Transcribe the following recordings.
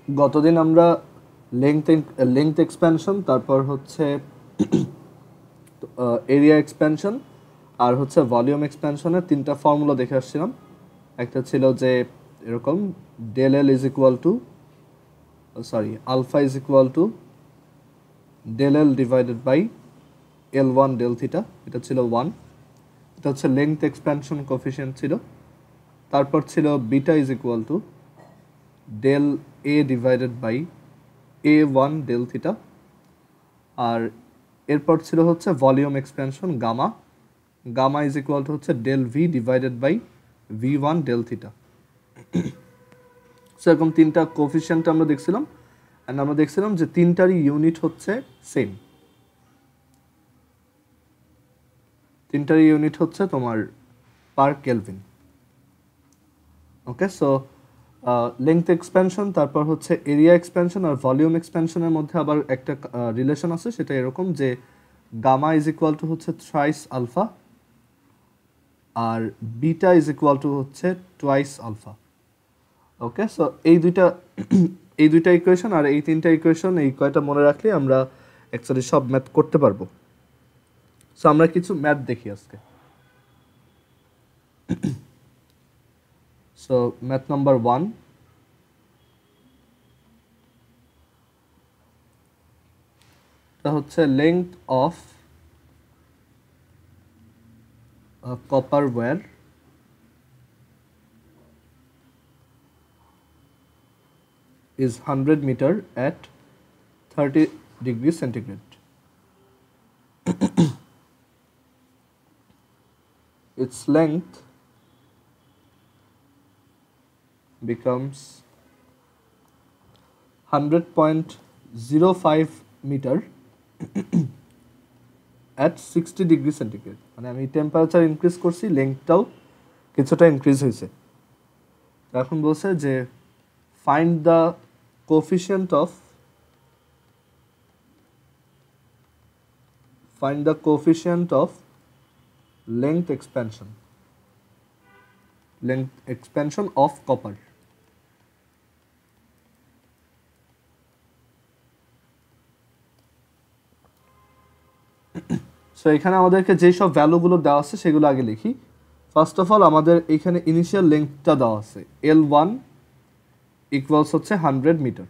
গতদিন আমরা length expansion, তারপর হচ্ছে এরিয়া এক্সপ্যানশন আর হচ্ছে ভলিউম এক্সপ্যানশনের তিনটা ফর্মুলা দেখে আসছিলাম। একটা ছিল যে এরকম del L is equal to alpha is equal to del L divided by L one del theta, এটা ছিল 1। এটা হচ্ছে লেংথ এক্সপ্যানশন কোফিশিয়েন্ট ছিল। তারপর ছিল beta is equal to del A divided by A one del theta, আর এরপর ছিল হচ্ছে volume expansion gamma is equal to হচ্ছে del V divided by V one del theta. সেরকম তিনটা কোফিশিয়েন্ট আমরা দেখছিলাম, অ্যান্ড আমরা দেখছিলাম যে তিনটারই ইউনিট হচ্ছে সেম। তিনটারই ইউনিট হচ্ছে তোমার per kelvin. Okay, so length expansion, তারপর হচ্ছে এরিয়া এক্সপ্যানশন আর ভলিউম এক্সপ্যানশনের মধ্যে আবার একটা রিলেশন আছে, সেটা এরকম যে গামা ইজ ইকুয়াল টু হচ্ছে থ্রাইস আলফা আর বিটা ইজ ইকুয়াল টু হচ্ছে টুয়াইস আলফা। ওকে, সো এই দুইটা ইকুয়েশন আর এই তিনটা ইকুয়েশন, এই কয়টা মনে রাখলে আমরা অ্যাকচুয়ালি সব ম্যাথ করতে পারবো। সো আমরা কিছু ম্যাথ দেখি আজকে। সো ম্যাথ নাম্বার 1, এটা হচ্ছে length of copper wire is 100 meter at 30 degrees centigrade. Its length becomes 100.05 meter at 60 degrees centigrade. মানে আমি টেম্পারেচার ইনক্রিজ করছি, লেংথটাও কিছুটা ইনক্রিজ হয়েছে। এখন বলছে যে find the coefficient of length expansion of copper. So এখানে আমাদেরকে যেই সব ভ্যালুগুলো দেওয়া আছে সেগুলো আগে লিখি। ফার্স্ট অফ অল আমাদের এখানে ইনিশিয়াল লেংথটা দেওয়া আছে, L1 ইকুয়ালস হচ্ছে 100 মিটার।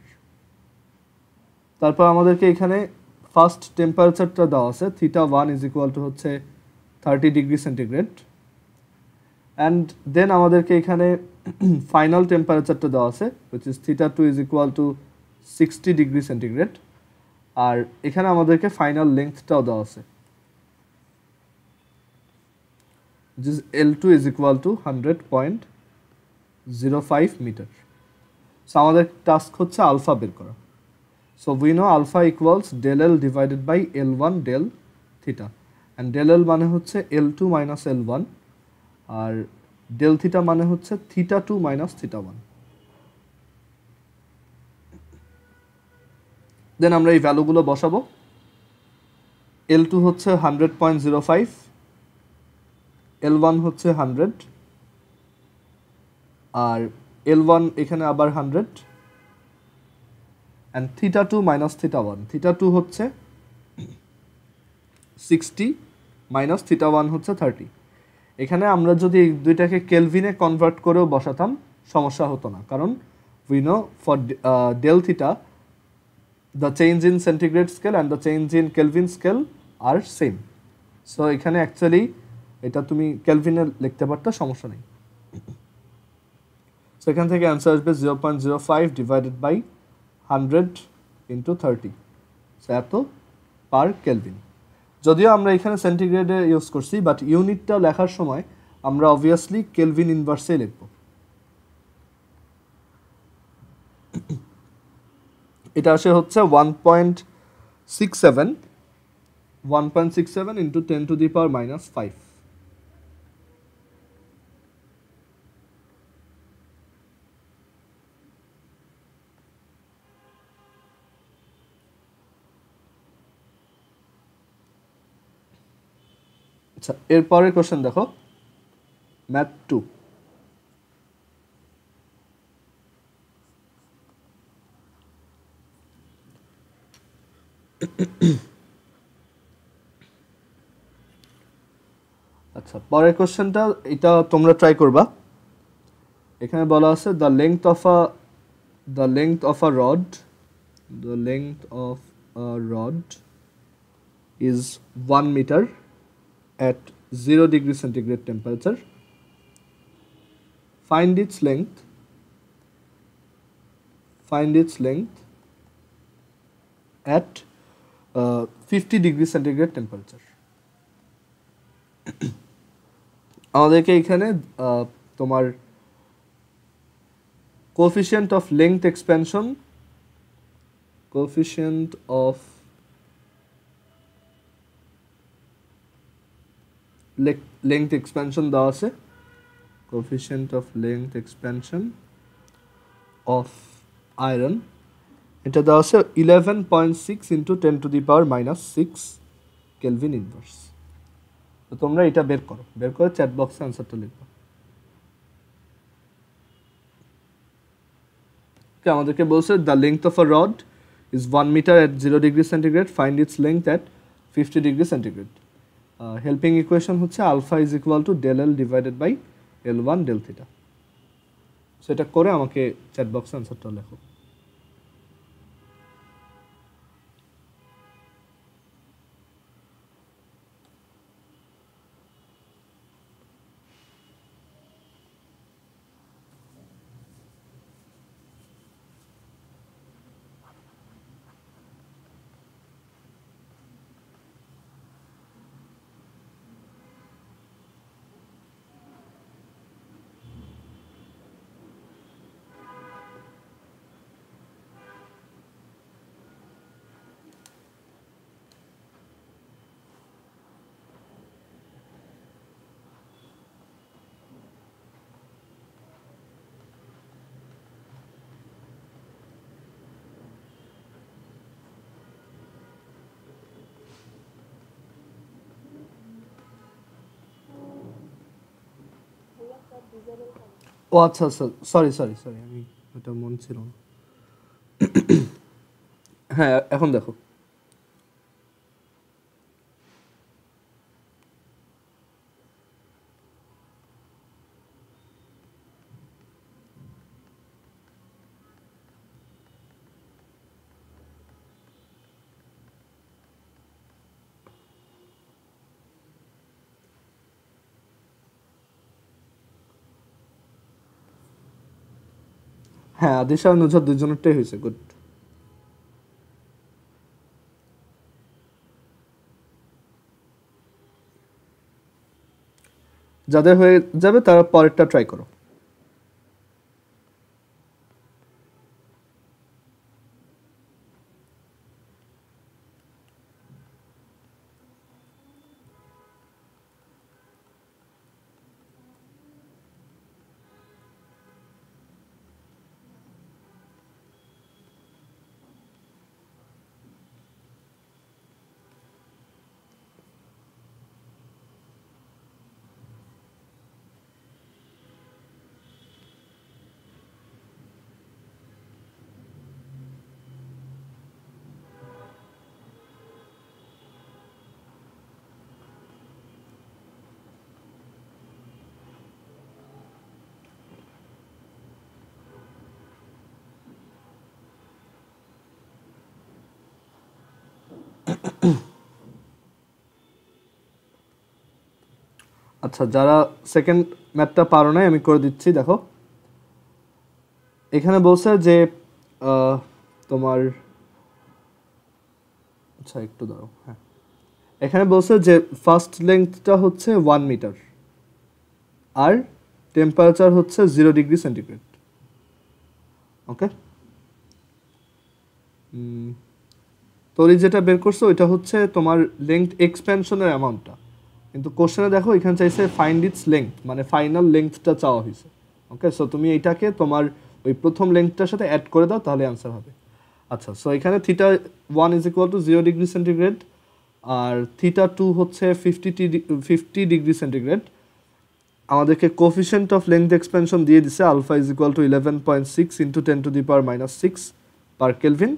তারপর আমাদেরকে এখানে ফার্স্ট টেম্পারেচারটা দেওয়া আছে, θ1 ইজ ইকুয়াল টু হচ্ছে 30 ডিগ্রি সেন্টিগ্রেড, অ্যান্ড দেন আমাদেরকে এখানে ফাইনাল টেম্পারেচারটা দেওয়া আছে which is θ2 is equal to 60 degree centigrade, আর এখানে আমাদেরকে ফাইনাল লেংথটাও দেওয়া আছে which is L2 is equal to 100.05 meter. So আমাদের টাস্ক হচ্ছে আলফা বের করা। So we know alpha equals del L divided by L1 del theta, and del L মানে হচ্ছে L2 মাইনাস L1, আর ডেল থিটা মানে হচ্ছে θ2 মাইনাস θ1। দেন আমরা এই ভ্যালুগুলো বসাবো। L2 হচ্ছে 100.05, L1 হচ্ছে 100, আর L1 এখানে আবার 100, অ্যান্ড θ2 মাইনাস θ1, θ2 হচ্ছে 60 মাইনাস θ1 হচ্ছে 30। এখানে আমরা যদি এই দুইটাকে কেলভিনে কনভার্ট করেও বসাতাম সমস্যা হতো না, কারণ we know for del theta the change in centigrade scale and the change in kelvin scale আর সেম। সো এখানে অ্যাকচুয়ালি এটা তুমি কেলভিনে লিখতে পারতো, সমস্যা নেই। সো এখান থেকে অ্যান্সার আসবে 0.05 ডিভাইডেড বাই 100 ইন্টু 30, সো এত পার কেলভিন। যদিও আমরা এখানে সেন্টিগ্রেডে ইউজ করছি, বাট ইউনিটটা লেখার সময় আমরা অবভিয়াসলি কেলভিন ইনভার্সে লিখব। এটা আসে হচ্ছে 1.67 into 10 to the power minus 5। আচ্ছা, এরপরের কোশ্চেন দেখো, ম্যাথ 2। আচ্ছা, পরের কোশ্চেনটা এটা তোমরা ট্রাই করবা। এখানে বলা আছে the length of a rod is 1 meter at 0 degree centigrade temperature. Find its length at 50 degree centigrade temperature. আমাদেরকে এখানে তোমার coefficient of length expansion দেওয়া আছে, coefficient of length expansion of iron, এটা দেওয়া আছে 11.6 into 10 to the power minus 6 Kelvin inverse। তো তোমরা এটা বের করে চ্যাট বক্সে আনসারটা লিখবা। আমাদেরকে বলছে the length of a rod is 1 metre at 0 degree centigrade, find its length at 50 degree centigrade. Helping equation হচ্ছে alpha is equal to del L divided by L1 del theta. So এটা করে আমাকে chat বক্সে আনসারটা লেখো। ও আচ্ছা আচ্ছা, sorry আমি ওটা মন ছিল না। হ্যাঁ, এখন দেখো হ্যাঁ, আদিশা আর নুজহাত দুজনেরটাই হয়েছে, গুড। যাদের হয়ে যাবে তারা পরেরটা ট্রাই করো। আচ্ছা, যারা সেকেন্ড ম্যাথটা পারো নাই আমি করে দিচ্ছি। দেখো এখানে বলছে যে তোমার, আচ্ছা একটু দাঁড়াও, হ্যাঁ এখানে বলছে যে ফার্স্ট লেংথটা হচ্ছে 1 মিটার আর টেম্পারেচার হচ্ছে 0 ডিগ্রি সেন্টিগ্রেড। ওকে, তোর যেটা বের করছো ওইটা হচ্ছে তোমার লেংথ এক্সপেনশনের অ্যামাউন্টটা, কিন্তু কোশ্চেনে দেখো এখানে চাইছে ফাইন্ড ইটস লেংথ, মানে ফাইনাল লেংথটা চাওয়া হয়েছে। ওকে, সো তুমি এইটাকে তোমার ওই প্রথম লেংথটার সাথে অ্যাড করে দাও, তাহলে অ্যান্সার হবে। আচ্ছা, সো এখানে theta 1 is equal to 0 degree centigrade আর থিটা 2 হচ্ছে 50 ডিগ্রি সেন্টিগ্রেড। আমাদেরকে কোফিশিয়েন্ট অফ লেংথ এক্সপেনশন দিয়ে দিছে alpha is equal to 11.6 into 10 to the power minus 6 per kelvin.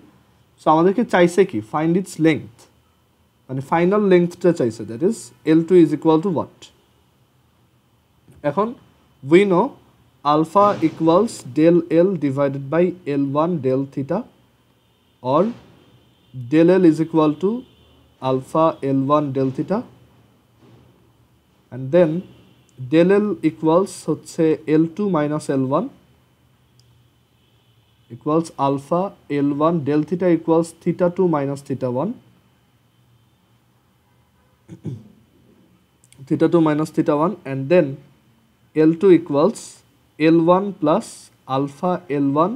So আমাদেরকে চাইছে কি ফাইন্ড ইটস লেংথ, মানে ফাইনাল লেংথটা চাইছে, that is L2 is equal to what. এখন we know alpha equals del L divided by L1 del theta, or del L is equal to alpha L1 del theta, and then del L equals হচ্ছে L2 minus L1 equals alpha L1 del theta equals theta 2 minus theta 1 theta 2 minus theta 1, and then L2 equals L1 plus alpha L1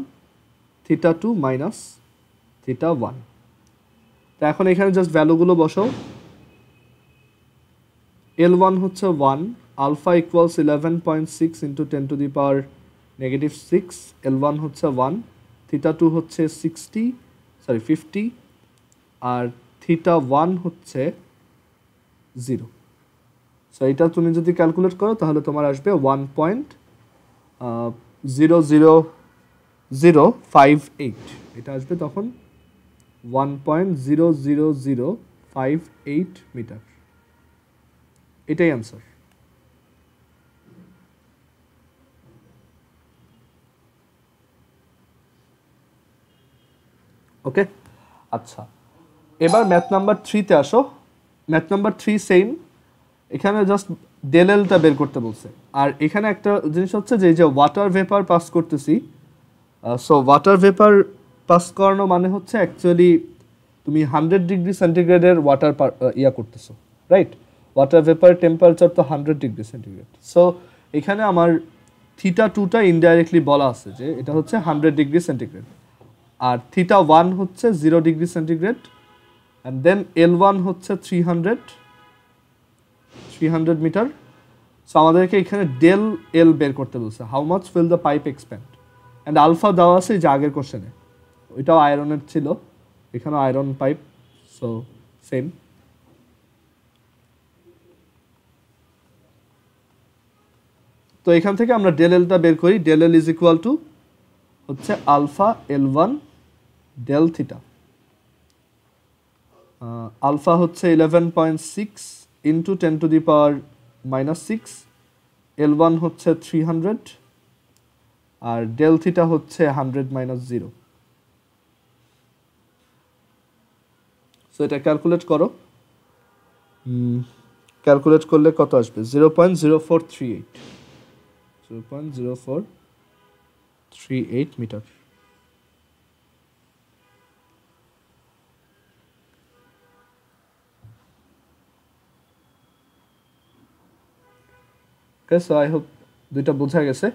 theta 2 minus theta 1. তো এখন এখানে just ভ্যালুগুলো বসাও। L1 হচ্ছে 1, alpha equals 11.6 into 10 to the power negative 6, L1 হচ্ছে 1, theta 2 হচ্ছে 50, আর theta 1 হচ্ছে 0। So এটা তুমি যদি ক্যালকুলেট করো তাহলে তোমার আসবে 1.00058, এটা আসবে তখন 1.00058 মিটার। এটাই অ্যান্সার। ওকে, আচ্ছা এবার ম্যাথ নাম্বার 3-তে আসো। ম্যাথ নাম্বার 3 সেম, এখানে জাস্ট ডেল এলটা বের করতে বলছে। আর এখানে একটা জিনিস হচ্ছে যে এই যে ওয়াটার ভেপার পাস করতেছি, সো ওয়াটার ভেপার পাস করানো মানে হচ্ছে অ্যাকচুয়ালি তুমি 100 ডিগ্রি সেন্টিগ্রেডের ওয়াটার ইয়া করতেছো, রাইট? ওয়াটার ভেপার টেম্পারেচার তো 100 ডিগ্রি সেন্টিগ্রেড। সো এখানে আমার থিটা 2টা ইনডাইরেক্টলি বলা আছে যে এটা হচ্ছে 100 ডিগ্রি সেন্টিগ্রেড, আর থিটা 1 হচ্ছে 0 degree centigrade, and then L1 হচ্ছে 300 মিটার। সো আমাদেরকে এখানে ডেল এল বের করতে বলছে, how much will the pipe expand, and alpha দেওয়া আছে যে আগের কোশ্চেনে, ওইটাও আয়রনের ছিল, এখানেও আয়রন পাইপ, সো সেম। তো এখান থেকে আমরা ডেল এলটা বের করি, del L is equal to হচ্ছে alpha L1 del theta. Alpha হচ্ছে 11.6 into 10 to the power minus 6, L1 হচ্ছে 300, আর ডেল থিটা হচ্ছে 100 মাইনাস 0। সো এটা ক্যালকুলেট করো, ক্যালকুলেট করলে কত আসবে? 0.0438 0.0438 মিটার। সো আই হোপ দুইটা বোঝা গেছে।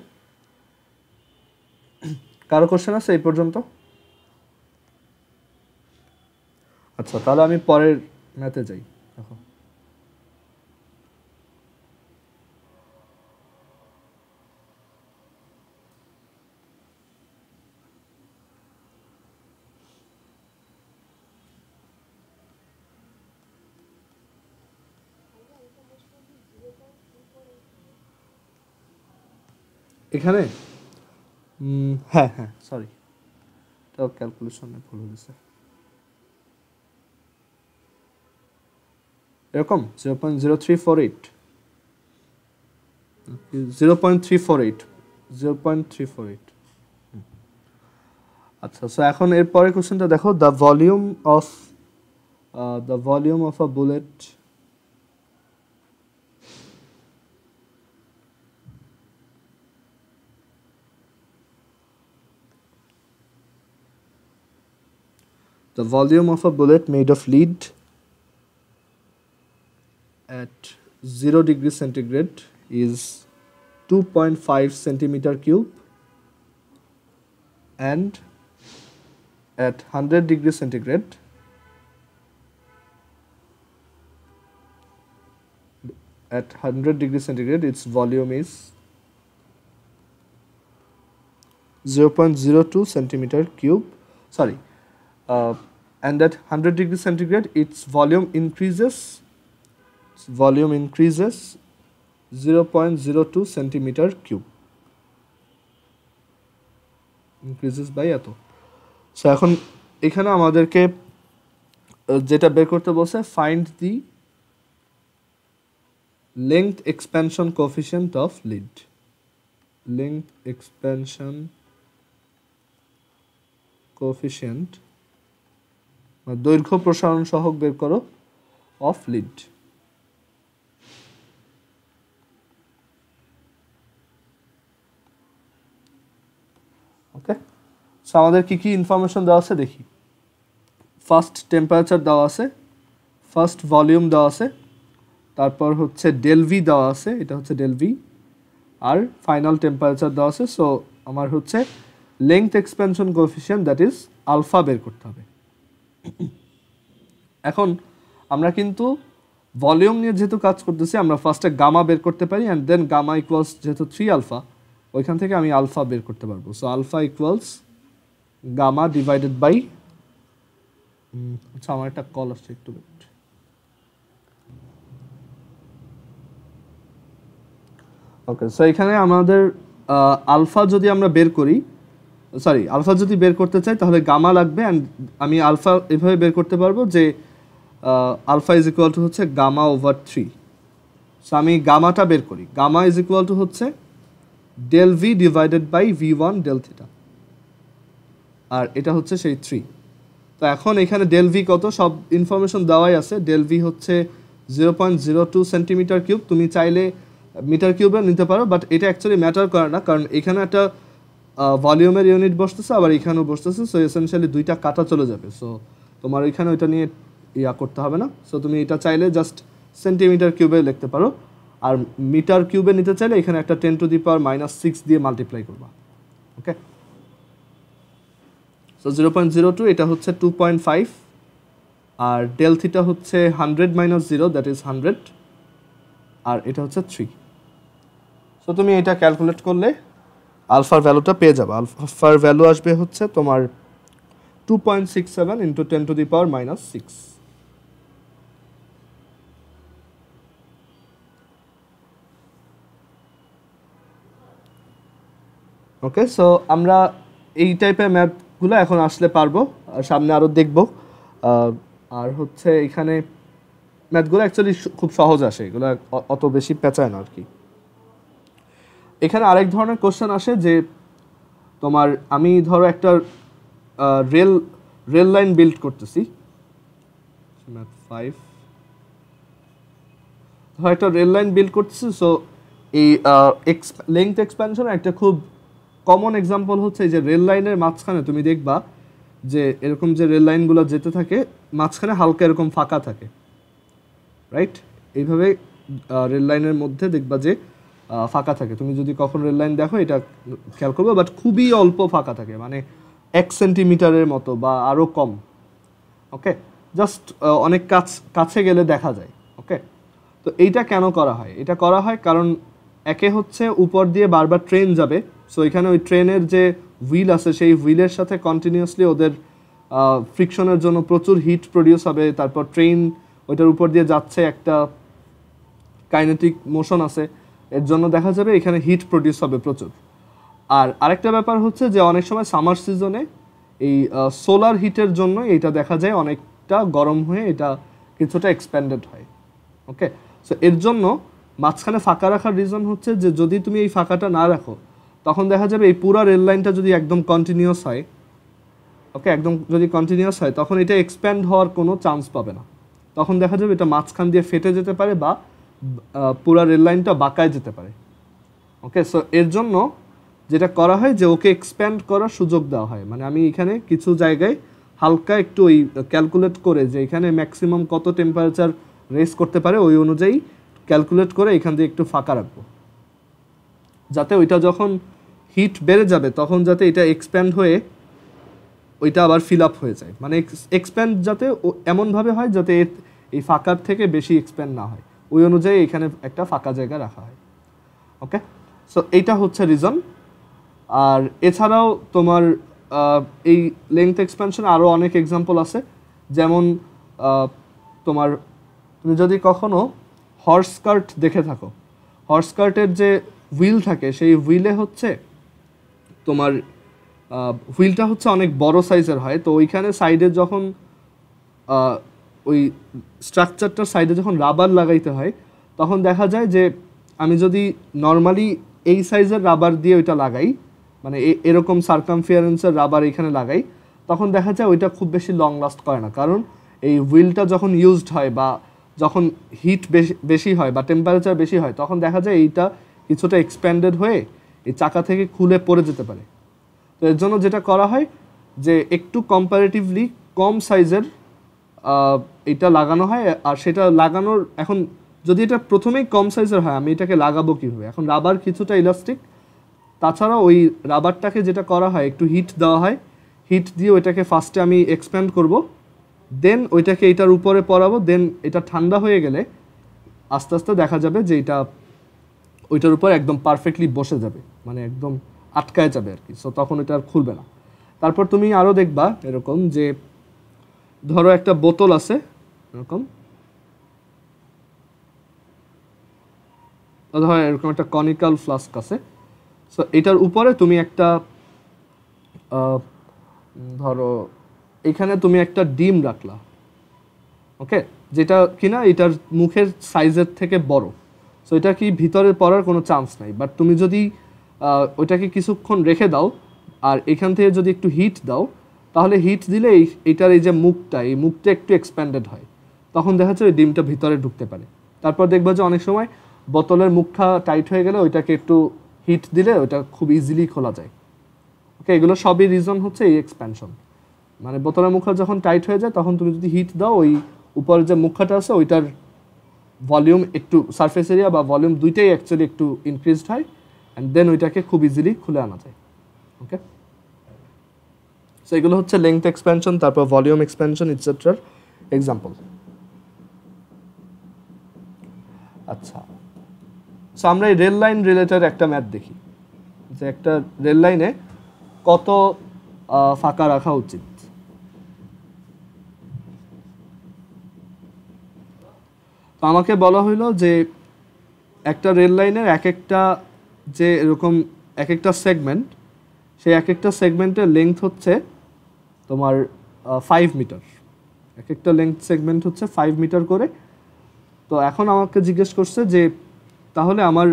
কারো কোশ্চেন আছে এই পর্যন্ত? আচ্ছা, তাহলে আমি পরের ম্যাথে যাই। দেখো এখানে হ্যাঁ হ্যাঁ সরি, তো ক্যালকুলেশনে ভুল হয়েছে। এরকম 0.0348 0.348। আচ্ছা, সো এখন এর পরের কোশ্চেনটা দেখো, the volume of a bullet made of lead at 0 degree centigrade is 2.5 centimeter cube, and at 100 degree centigrade its volume is 0.02 centimeter cube, sorry, and at 100 degree centigrade its volume increases 0.02 centimeter cube, increases by এত। So এখন এখানে আমাদেরকে যেটা বের করতে বলছে, find the length expansion coefficient of lead. Length expansion coefficient দৈর্ঘ্য প্রসারণ সহগ বের করো of lead. ওকে, সো আমাদের কি কি ইনফরমেশন দেওয়া আছে দেখি। ফার্স্ট টেম্পারেচার দেওয়া আছে, ফার্স্ট ভলিউম দেওয়া আছে, তারপর হচ্ছে ডেল ভি দেওয়া আছে, এটা হচ্ছে ডেল ভি, আর ফাইনাল টেম্পারেচার দেওয়া আছে। সো আমার হচ্ছে length expansion coefficient that is alpha বের করতে হবে। এখন আমরা কিন্তু ভলিউম নিয়ে যেহেতু কাজ করতেছি, আমরা ফার্স্টে গামা বের করতে পারি অ্যান্ড দেন গামা ইকুয়ালস যেহেতু 3 আলফা, ওইখান থেকে আমি আলফা বের করতে পারবো। So alpha equals gamma divided by, আচ্ছা আমার একটা কল আসছে একটু। ওকে, সো এখানে আমাদের আলফা যদি আমরা বের করি, সরি আলফা যদি বের করতে চাই তাহলে গামা লাগবে, অ্যান্ড আমি আলফা এভাবে বের করতে পারবো যে আলফা ইজ ইকুয়াল টু হচ্ছে গামা ওভার 3। সো আমি গামাটা বের করি, গামা ইজ ইকুয়াল টু হচ্ছে del V divided by V one del theta, আর এটা হচ্ছে সেই 3। তো এখন এখানে ডেল ভি কত সব ইনফরমেশন দেওয়াই আছে। ডেল ভি হচ্ছে 0.02 সেন্টিমিটার কিউব, তুমি চাইলে মিটার কিউবে নিতে পারো, বাট এটা অ্যাকচুয়ালি ম্যাটার করে না, কারণ এখানে একটা ভলিউমের ইউনিট বসতেছে, আবার এখানেও বসতেছে। সো এসেনশিয়ালি দুইটা কাটা চলে যাবে। সো তোমার ওইখানে ওইটা নিয়ে করতে হবে না। সো তুমি এটা চাইলে জাস্ট সেন্টিমিটার কিউবে লিখতে পারো, আর মিটার কিউবে নিতে চাইলে এখানে একটা 10⁻⁻6 দিয়ে মাল্টিপ্লাই করবা। ওকে, সো 0.02 এটা হচ্ছে 2.5, আর ডেল থিটা হচ্ছে 100 - 0 দ্যাট ইজ 100, আর এটা হচ্ছে 3। সো তুমি এটা ক্যালকুলেট করলে আলফার ভ্যালুটা পেয়ে যাবে। আলফার ভ্যালু আসবে হচ্ছে তোমার 2.67 × 10⁻⁻6। ওকে, সো আমরা এই টাইপের ম্যাথগুলো এখন আসলে পারবো, আর সামনে আরও দেখব। আর হচ্ছে এখানে ম্যাথগুলো অ্যাকচুয়ালি খুব সহজ আসে, এগুলো অত বেশি পেঁচায় না আর কি। এখানে আরেক ধরনের কোশ্চেন আসে যে তোমার আমি ধরো একটা রেল লাইন বিল্ড করতেছি, ম্যাথ 5, ধরো একটা রেল লাইন বিল্ড করতেছি। সো এই লেংথ এক্সপ্যানশন একটা খুব কমন এক্সাম্পল হচ্ছে যে রেল লাইনের মাঝখানে তুমি দেখবা যে এরকম যে রেল লাইনগুলো যেতে থাকে মাঝখানে হালকা এরকম ফাঁকা থাকে, রাইট? এইভাবে রেল লাইনের মধ্যে দেখবা যে ফাঁকা থাকে। তুমি যদি কখন রেল লাইন দেখো এটা খেয়াল করবে, বাট খুবই অল্প ফাঁকা থাকে, মানে 1 সেন্টিমিটারের মতো বা আরও কম। ওকে, জাস্ট অনেক কাছে গেলে দেখা যায়। ওকে, তো এইটা কেন করা হয়? এটা করা হয় কারণ একে হচ্ছে উপর দিয়ে বারবার ট্রেন যাবে, সো এখানে ওই ট্রেনের যে হুইল আছে সেই হুইলের সাথে কন্টিনিউয়াসলি ওদের ফ্রিকশনের জন্য প্রচুর হিট প্রডিউস হবে। তারপর ট্রেন ওইটার উপর দিয়ে যাচ্ছে, একটা কাইনেটিক মোশন আছে, এর জন্য দেখা যাবে এখানে হিট প্রডিউস হবে প্রচুর। আর আরেকটা ব্যাপার হচ্ছে যে অনেক সময় সামার সিজনে এই সোলার হিটের জন্য এটা দেখা যায় অনেকটা গরম হয়ে এটা কিছুটা এক্সপ্যান্ডেড হয়। ওকে, সো এর জন্য মাঝখানে ফাঁকা রাখার রিজন হচ্ছে যে যদি তুমি এই ফাঁকাটা না রাখো তখন দেখা যাবে এই পুরো রেল লাইনটা যদি একদম কন্টিনিউয়াস হয়, ওকে, একদম যদি কন্টিনিউয়াস হয় তখন এটা এক্সপ্যান্ড হওয়ার কোনো চান্স পাবে না। তখন দেখা যাবে এটা মাঝখান দিয়ে ফেটে যেতে পারে বা পুরো রেল লাইনটা বাঁকায় যেতে পারে। ওকে, সো এর জন্য যেটা করা হয় যে ওকে এক্সপ্যান্ড করার সুযোগ দেওয়া হয়। মানে আমি এখানে কিছু জায়গায় হালকা একটু ওই ক্যালকুলেট করে যে এখানে ম্যাক্সিমাম কত টেম্পারেচার রেস করতে পারে ওই অনুযায়ী ক্যালকুলেট করে এখান দিয়ে একটু ফাঁকা রাখবো, যাতে ওইটা যখন হিট বেড়ে যাবে তখন যাতে এটা এক্সপ্যান্ড হয়ে ওইটা আবার ফিল আপ হয়ে যায়। মানে এক্সপ্যান্ড যাতে এমনভাবে হয় যাতে এই ফাঁকার থেকে বেশি এক্সপ্যান্ড না হয়, ওই অনুযায়ী এখানে একটা ফাঁকা জায়গা রাখা হয়। ওকে, সো এইটা হচ্ছে রিজন। আর এছাড়াও তোমার এই লেংথ এক্সপ্যানশন আরও অনেক এক্সাম্পল আছে, যেমন তোমার তুমি যদি কখনো হর্স কার্ট দেখে থাকো, হর্স কার্টের যে হুইল থাকে সেই হুইলে হচ্ছে তোমার হুইলটা হচ্ছে অনেক বড় সাইজের হয়, তো ওইখানে সাইডে যখন ওই স্ট্রাকচারটার সাইডে যখন রাবার লাগাইতে হয় তখন দেখা যায় যে আমি যদি নর্মালি এই সাইজের রাবার দিয়ে ওইটা লাগাই, মানে এরকম সার্কামফিয়ারেন্সের রাবার এখানে লাগাই, তখন দেখা যায় ওইটা খুব বেশি লং লাস্ট করে না। কারণ এই হুইলটা যখন ইউজড হয় বা যখন হিট বেশি হয় বা টেম্পারেচার বেশি হয় তখন দেখা যায় এইটা কিছুটা এক্সপ্যান্ডেড হয়ে এই চাকা থেকে খুলে পড়ে যেতে পারে। তো এর জন্য যেটা করা হয় যে একটু কম্পারেটিভলি কম সাইজের এটা লাগানো হয়। আর সেটা লাগানোর এখন যদি এটা প্রথমেই কম সাইজের হয় আমি এটাকে লাগাবো কীভাবে? এখন রাবার কিছুটা ইলাস্টিক, তাছাড়া ওই রাবারটাকে যেটা করা হয় একটু হিট দেওয়া হয়, হিট দিয়ে ওইটাকে ফার্স্টে আমি এক্সপ্যান্ড করব, দেন ওইটাকে এটার উপরে পরাবো, দেন এটা ঠান্ডা হয়ে গেলে আস্তে আস্তে দেখা যাবে যে এটা ওইটার উপর একদম পারফেক্টলি বসে যাবে, মানে একদম আটকায় যাবে আর কি। সো তখন এটা আর খুলবে না। তারপর তুমি আরও দেখবা এরকম যে ধরো একটা বোতল আছে এরকম, ধরো এরকম একটা কনিক্যাল ফ্লাস্ক আছে। সো এটার উপরে তুমি একটা ধরো এখানে তুমি একটা ডিম রাখলা, ওকে, যেটা কিনা এটার মুখের সাইজের থেকে বড়। সো এটা কি ভিতরে পড়ার কোনো চান্স নাই, বাট তুমি যদি ওইটাকে কিছুক্ষণ রেখে দাও আর এখান থেকে যদি একটু হিট দাও, তাহলে হিট দিলে এইটার এই যে মুখটা, এই মুখটা একটু এক্সপ্যান্ডেড হয়, তখন দেখা যাচ্ছে ওই ডিমটা ভিতরে ঢুকতে পারে। তারপর দেখবা যে অনেক সময় বোতলের মুখটা টাইট হয়ে গেলে ওইটাকে একটু হিট দিলে ওইটা খুব ইজিলি খোলা যায়। ওকে, এগুলো সবই রিজন হচ্ছে এই এক্সপ্যানশন। মানে বোতলের মুখটা যখন টাইট হয়ে যায় তখন তুমি যদি হিট দাও ওই উপরের যে মুখটা আছে ওইটার ভলিউম একটু, সারফেস এরিয়া বা ভলিউম দুইটাই অ্যাকচুয়ালি একটু ইনক্রিজড হয়, অ্যান্ড দেন ওইটাকে খুব ইজিলি খুলে আনা যায়। ওকে, সো এগুলো হচ্ছে লেংথ এক্সপ্যানশন, তারপর ভলিউম এক্সপ্যানশন ইটসেট্রার এক্সাম্পল। আচ্ছা, সো আমরা এই রেল লাইন রিলেটেড একটা ম্যাথ দেখি যে একটা রেল লাইনে কত ফাঁকা রাখা উচিত। তো আমাকে বলা হইলো যে একটা রেল লাইনের এক একটা যে এরকম এক একটা সেগমেন্ট, সেই এক একটা সেগমেন্টের লেংথ হচ্ছে তোমার 5 মিটার, এক একটা লেংথ সেগমেন্ট হচ্ছে 5 মিটার করে। তো এখন আমাকে জিজ্ঞেস করছে যে তাহলে আমার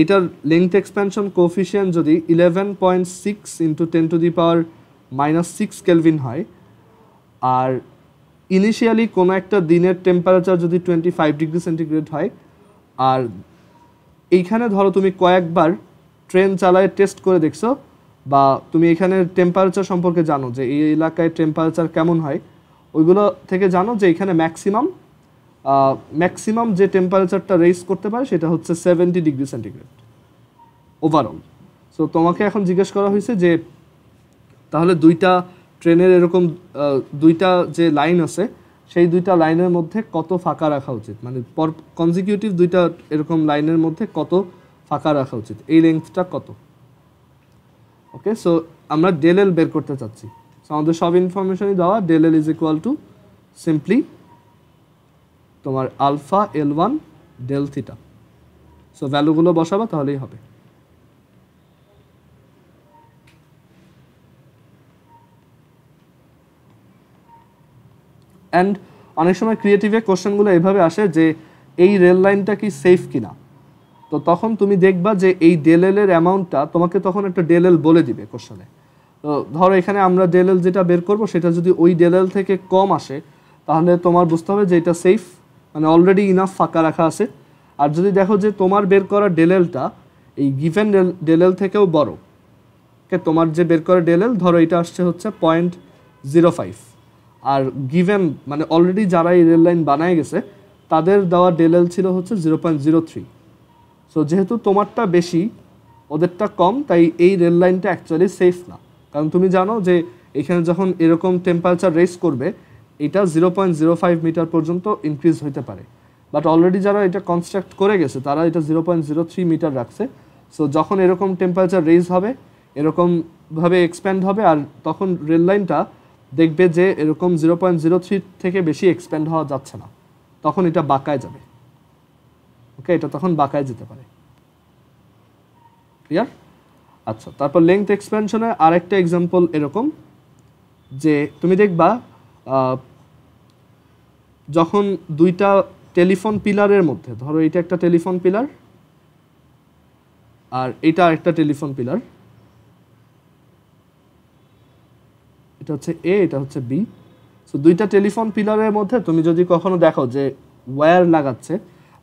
এইটার লেংথ এক্সপ্যানশন কোএফিসিয়েন্ট যদি 11.6 ইন্টু 10⁻⁻6 কেলভিন হয়, আর ইনিশিয়ালি কোনো একটা দিনের টেম্পারেচার যদি 25 ডিগ্রি সেন্টিগ্রেড হয়, আর এইখানে ধরো তুমি কয়েকবার ট্রেন চালায় টেস্ট করে দেখছো, বা তুমি এখানে টেম্পারেচার সম্পর্কে জানো যে এই এলাকায় টেম্পারেচার কেমন হয়, ওইগুলো থেকে জানো যে এখানে ম্যাক্সিমাম যে টেম্পারেচারটা রেইজ করতে পারে সেটা হচ্ছে 70 ডিগ্রি সেন্টিগ্রেড ওভারঅল। সো তোমাকে এখন জিজ্ঞেস করা হয়েছে যে তাহলে দুইটা ট্রেনের এরকম দুইটা যে লাইন আছে সেই দুইটা লাইনের মধ্যে কত ফাঁকা রাখা উচিত, মানে কনজিকিউটিভ দুইটা এরকম লাইনের মধ্যে কত ফাঁকা রাখা উচিত, এই লেংথটা কত। ওকে, সো আমরা ডেল এল বের করতে চাচ্ছি। সো আমাদের সব ইনফরমেশনই দেওয়া, del L is equal to simply তোমার alpha L1 del theta. So ভ্যালুগুলো বসাবা তাহলেই হবে। অ্যান্ড অনেক সময় ক্রিয়েটিভে কোশ্চেনগুলো এভাবে আসে যে এই রেল লাইনটা কি সেফ কিনা। তো তখন তুমি দেখবা যে এই ডেল এল এর অ্যামাউন্টটা তোমাকে তখন একটা ডেল এল বলে দিবে কোশ্চেনে। তো ধরো এখানে আমরা ডেল এল যেটা বের করবো সেটা যদি ওই ডেল এল থেকে কম আসে তাহলে তোমার বুঝতে হবে যে এটা সেফ, মানে অলরেডি ইনাফ ফাঁকা রাখা আছে। আর যদি দেখো যে তোমার বের করা ডেল এলটা এই গিভেন ডেল এল থেকেও বড়, তোমার যে বের করা ডেল এল ধরো এটা আসছে হচ্ছে 0.05, আর গিভেন মানে অলরেডি যারা এই রেল লাইন বানায় গেছে তাদের দেওয়া ডেল এল ছিল হচ্ছে 0.03। সো যেহেতু তোমারটা বেশি ওদেরটা কম, তাই এই রেল লাইনটা অ্যাকচুয়ালি সেফ না। কারণ তুমি জানো যে এখানে যখন এরকম টেম্পারেচার রেজ করবে এটা 0.05 মিটার পর্যন্ত ইনক্রিজ হতে পারে, বাট অলরেডি যারা এটা কনস্ট্রাক্ট করে গেছে তারা এটা 0.03 মিটার রাখছে। সো যখন এরকম টেম্পারেচার রেজ হবে এরকমভাবে এক্সপ্যান্ড হবে, আর তখন রেল লাইনটা দেখবে যে এরকম 0.03 থেকে বেশি এক্সপ্যান্ড হওয়া যাচ্ছে না, তখন এটা বাঁকায় যাবে। ওকে, এটা তখন বাঁকায় যেতে পারে। ক্লিয়ার? আচ্ছা, তারপর লেংথ এক্সপেনশনের আরেকটা এক্সাম্পল এরকম যে তুমি দেখবা যখন দুইটা টেলিফোন পিলারের মধ্যে, ধরো এটা একটা টেলিফোন পিলার আর এটা একটা টেলিফোন পিলার, এটা হচ্ছে এ, এটা হচ্ছে বি। সো দুইটা টেলিফোন পিলারের মধ্যে তুমি যদি কখনো দেখো যে ওয়্যার লাগাচ্ছে,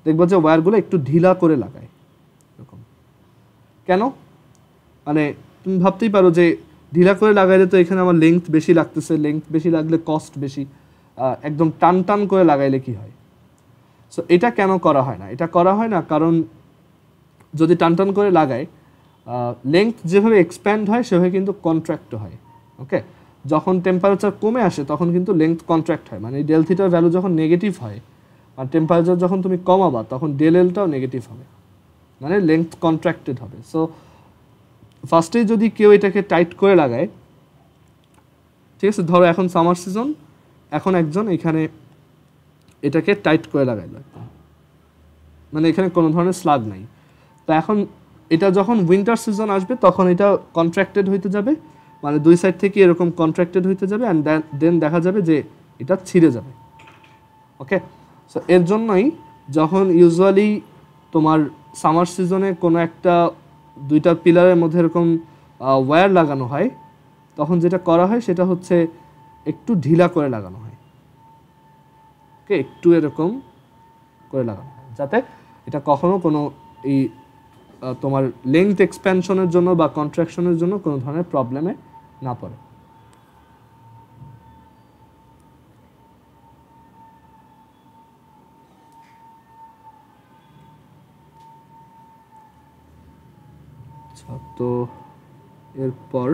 দেখবো যে ওয়্যারগুলো একটু ঢিলা করে লাগায় এরকম। কেন? মানে তুমি ভাবতেই পারো যে ঢিলা করে লাগাইলে তো এখানে আমার লেংথ বেশি লাগতেছে, লেংথ বেশি লাগলে কস্ট বেশি, একদম টান টান করে লাগাইলে কি হয়? সো এটা কেন করা হয় না? এটা করা হয় না কারণ যদি টান টান করে লাগায়, লেংথ যেভাবে এক্সপ্যান্ড হয় সেভাবে কিন্তু কন্ট্রাক্ট হয়। ওকে, যখন টেম্পারেচার কমে আসে তখন কিন্তু লেংথ কন্ট্রাক্ট হয়, মানে ডেল থিটার ভ্যালু যখন নেগেটিভ হয় আর টেম্পারেচার যখন তুমি কমাবা তখন ডেল এলটাও নেগেটিভ হবে, মানে লেংথ কন্ট্রাক্টেড হবে। সো ফার্স্টে যদি কেউ এটাকে টাইট করে লাগায়, ঠিক আছে, ধরো এখন সামার সিজন, এখন একজন এখানে এটাকে টাইট করে লাগাইলো, মানে এখানে কোনো ধরনের স্লাগ নাই, তো এখন এটা যখন উইন্টার সিজন আসবে তখন এটা কন্ট্রাক্টেড হইতে যাবে, মানে দুই সাইড থেকে এরকম কন্ট্রাক্টেড হইতে যাবে অ্যান্ড দেন দেখা যাবে যে এটা ছিঁড়ে যাবে। ওকে, সো এর জন্যই যখন ইউজুয়ালি তোমার সামার সিজনে কোনো একটা দুইটা পিলারের মধ্যে এরকম ওয়্যার লাগানো হয়, তখন যেটা করা হয় সেটা হচ্ছে একটু ঢিলা করে লাগানো হয়। ওকে, একটু এরকম করে লাগানো হয় যাতে এটা কখনো কোনো এই তোমার লেংথ এক্সপ্যানশনের জন্য বা কন্ট্রাকশনের জন্য কোনো ধরনের প্রবলেমে না পড়ে। আচ্ছা, তো এরপর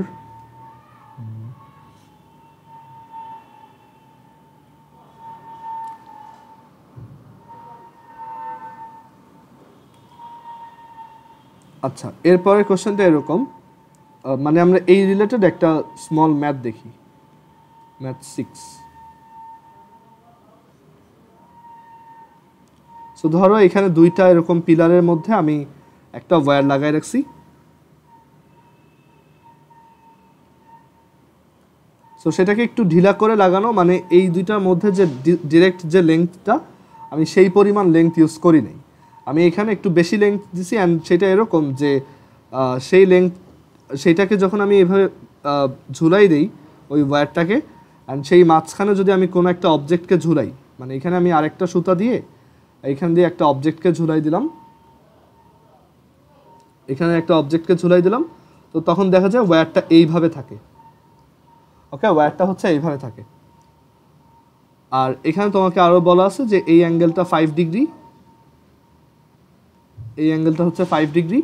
আচ্ছা, এরপরের কোশ্চেনটা এরকম, মানে আমরা এই রিলেটেড একটা স্মল ম্যাথ দেখি, ম্যাথ 6। সো ধরো এখানে দুইটা এরকম পিলারের মধ্যে আমি একটা ওয়্যার লাগাই রাখছি, সো সেটাকে একটু ঢিলা করে লাগানো, মানে এই দুইটার মধ্যে যে ডিরেক্ট যে লেংথটা আমি সেই পরিমাণ লেংথ ইউজ করি নাই, আমি এখানে একটু বেশি লেংথ দিছি অ্যান্ড সেটা এরকম যে সেই লেংথ, সেইটাকে যখন আমি এভাবে ঝুলাই দিই ওই ওয়্যারটাকে, অ্যান্ড সেই মাঝখানে যদি আমি কোনো একটা অবজেক্টকে ঝুলাই, মানে এখানে আমি আরেকটা সুতা দিয়ে এইখান দিয়ে একটা অবজেক্টকে ঝুলাই দিলাম, এখানে একটা অবজেক্টকে ঝুলাই দিলাম, তো তখন দেখা যায় ওয়্যারটা এইভাবে থাকে। ওকে, ওয়্যারটা হচ্ছে এইভাবে থাকে। আর এখানে তোমাকে আরও বলা আছে যে এই অ্যাঙ্গেলটা 5 ডিগ্রি, এই অ্যাঙ্গেলটা হচ্ছে 5 ডিগ্রি,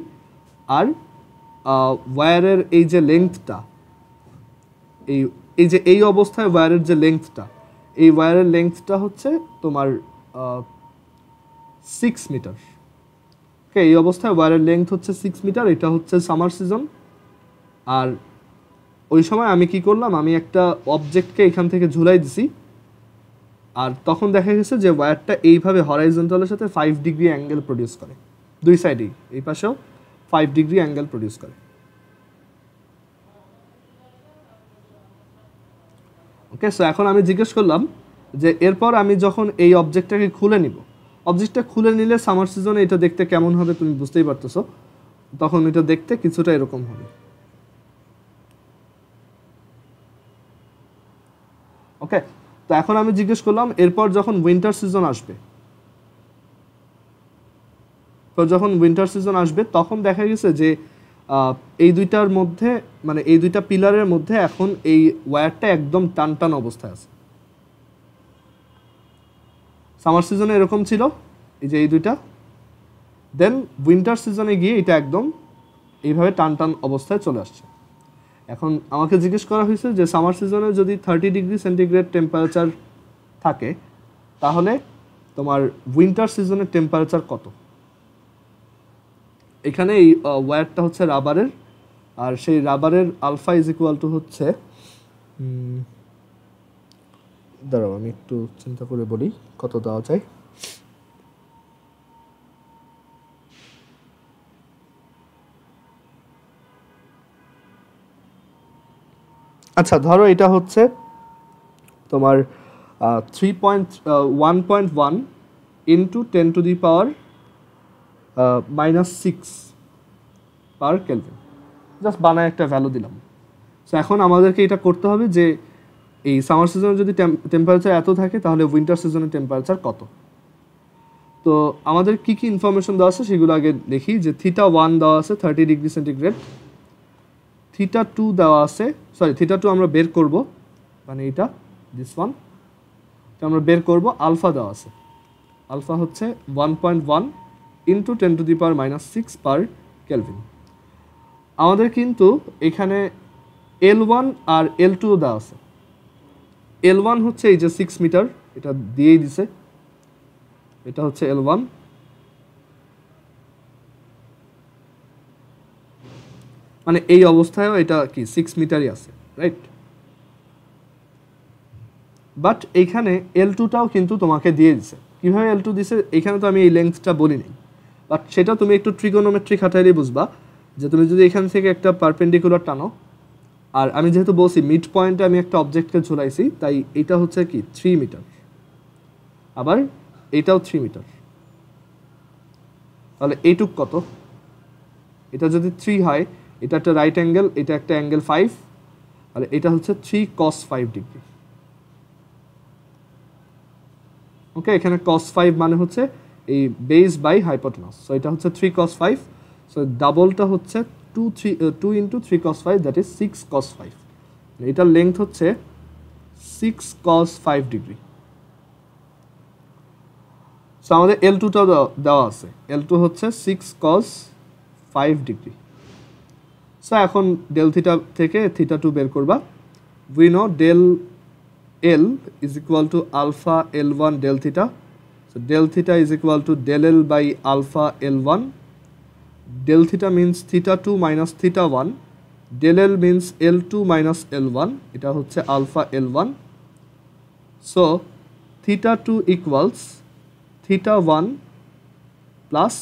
আর ওয়্যারের এই যে লেংথটা, এই যে এই অবস্থায় ওয়্যারের যে লেংথটা, এই ওয়্যারের লেংথটা হচ্ছে তোমার 6 মিটার। ওকে, এই অবস্থায় ওয়্যারের লেংথ হচ্ছে 6 মিটার, এটা হচ্ছে সামার সিজন। আর ওই সময় আমি কি করলাম, আমি একটা অবজেক্টকে এখান থেকে ঝুলাই দিছি, আর তখন দেখা গেছে যে ওয়্যারটা এইভাবে হরাইজন্টালের সাথে 5 ডিগ্রি অ্যাঙ্গেল প্রডিউস করে, দুই সাইডেই, এই পাশেও 5 ডিগ্রি অ্যাঙ্গেল প্রডিউস করে। ওকে, সো এখন আমি জিজ্ঞেস করলাম যে এরপর আমি যখন এই অবজেক্টটাকে খুলে নিব, অবজেক্টটা খুলে নিলে সামার সিজনে এটা দেখতে কেমন হবে তুমি বুঝতেই পারতেছো, তখন এটা দেখতে কিছুটা এরকম হবে। ওকে, তো এখন আমি জিজ্ঞেস করলাম এরপর যখন উইন্টার সিজন আসবে, তো যখন উইন্টার সিজন আসবে তখন দেখা গেছে যে এই দুইটার মধ্যে, মানে এই দুইটা পিলারের মধ্যে এখন এই ওয়্যারটা একদম টান টান অবস্থায় আছে। সামার সিজনে এরকম ছিল এই যে এই দুইটা, দেন উইন্টার সিজনে গিয়ে এটা একদম এইভাবে টান টান অবস্থায় চলে আসছে। এখন আমাকে জিজ্ঞেস করা হয়েছে যে সামার সিজনে যদি 30 ডিগ্রি সেন্টিগ্রেড টেম্পারেচার থাকে তাহলে তোমার উইন্টার সিজনের টেম্পারেচার কত। এখানে এই ওয়্যারটা হচ্ছে রাবারের, আর সেই রাবারের আলফা ইজ ইকুয়াল টু হচ্ছে, দাঁড়াও আমি একটু চিন্তা করে বলি কত দেওয়া যায়। আচ্ছা ধরো এটা হচ্ছে তোমার 1.1 ইন্টু 10⁻⁻6 পার কেলভিন, জাস্ট বানায় একটা ভ্যালু দিলাম। সো এখন আমাদেরকে এটা করতে হবে যে এই সামার সিজনে যদি টেম্পারেচার এত থাকে তাহলে উইন্টার সিজনের টেম্পারেচার কত। তো আমাদের কি কি ইনফরমেশন দেওয়া আছে সেগুলো আগে দেখি। যে θ1 দেওয়া আছে 30°C, θ2 দেওয়া আছে, θ2 আমরা বের করব, মানে এটা দিস ওয়ান আমরা বের করব। আলফা দেওয়া আছে, আলফা হচ্ছে 1.1 ইন্টু 10⁻⁻6 পার কেলভিন। আমাদের কিন্তু এখানে L1 আর L2 দেওয়া আছে। L1 হচ্ছে এই যে 6 মিটার, এটা দিয়েই দিছে, এটা হচ্ছে L1। মানে এই অবস্থায়ও এটা কি 6 মিটারই আছে, রাইট? বাট এইখানে L2টাও কিন্তু তোমাকে দিয়ে দিছে। কীভাবে L2 দিছে এখানে তো আমি এই লেন্থটা বলি নাই, বাট সেটা তুমি একটু ট্রিগোনোমেট্রি খাটাইলেই বুঝবা। যে তুমি যদি এখান থেকে একটা পারপেন্ডিকুলার টানো, আর আমি যেহেতু বলছি মিড পয়েন্টে আমি একটা অবজেক্টকে ঝুলাইছি, তাই এটা হচ্ছে কি 3 মিটার, আবার এটাও 3 মিটার। তাহলে এইটুক কত? এটা যদি 3 হয়, এটা একটা রাইট অ্যাঙ্গেল, এটা একটা অ্যাঙ্গেল 5, তাহলে এটা হচ্ছে 3 cos 5 ডিগ্রি। ওকে, এখানে cos 5 মানে হচ্ছে এই বেস বাই হাইপোটেনাস, সো এটা হচ্ছে 3 cos 5, সো ডাবলটা হচ্ছে 2 into 3 cos 5, that is 6 cos 5। এটার লেন্থ হচ্ছে 6 cos 5 ডিগ্রি। সো আমাদের L2টাও দেওয়া আছে, L2 হচ্ছে 6 cos 5 ডিগ্রি। সো এখন ডেল থিটা থেকে θ2 বের করবা। We know del L is equal to alpha L1 del theta. So del theta is equal to del L by alpha L1. Del theta means θ2 minus θ1. Del L means L2 minus L1. এটা হচ্ছে alpha L1. So θ2 equals θ1 plus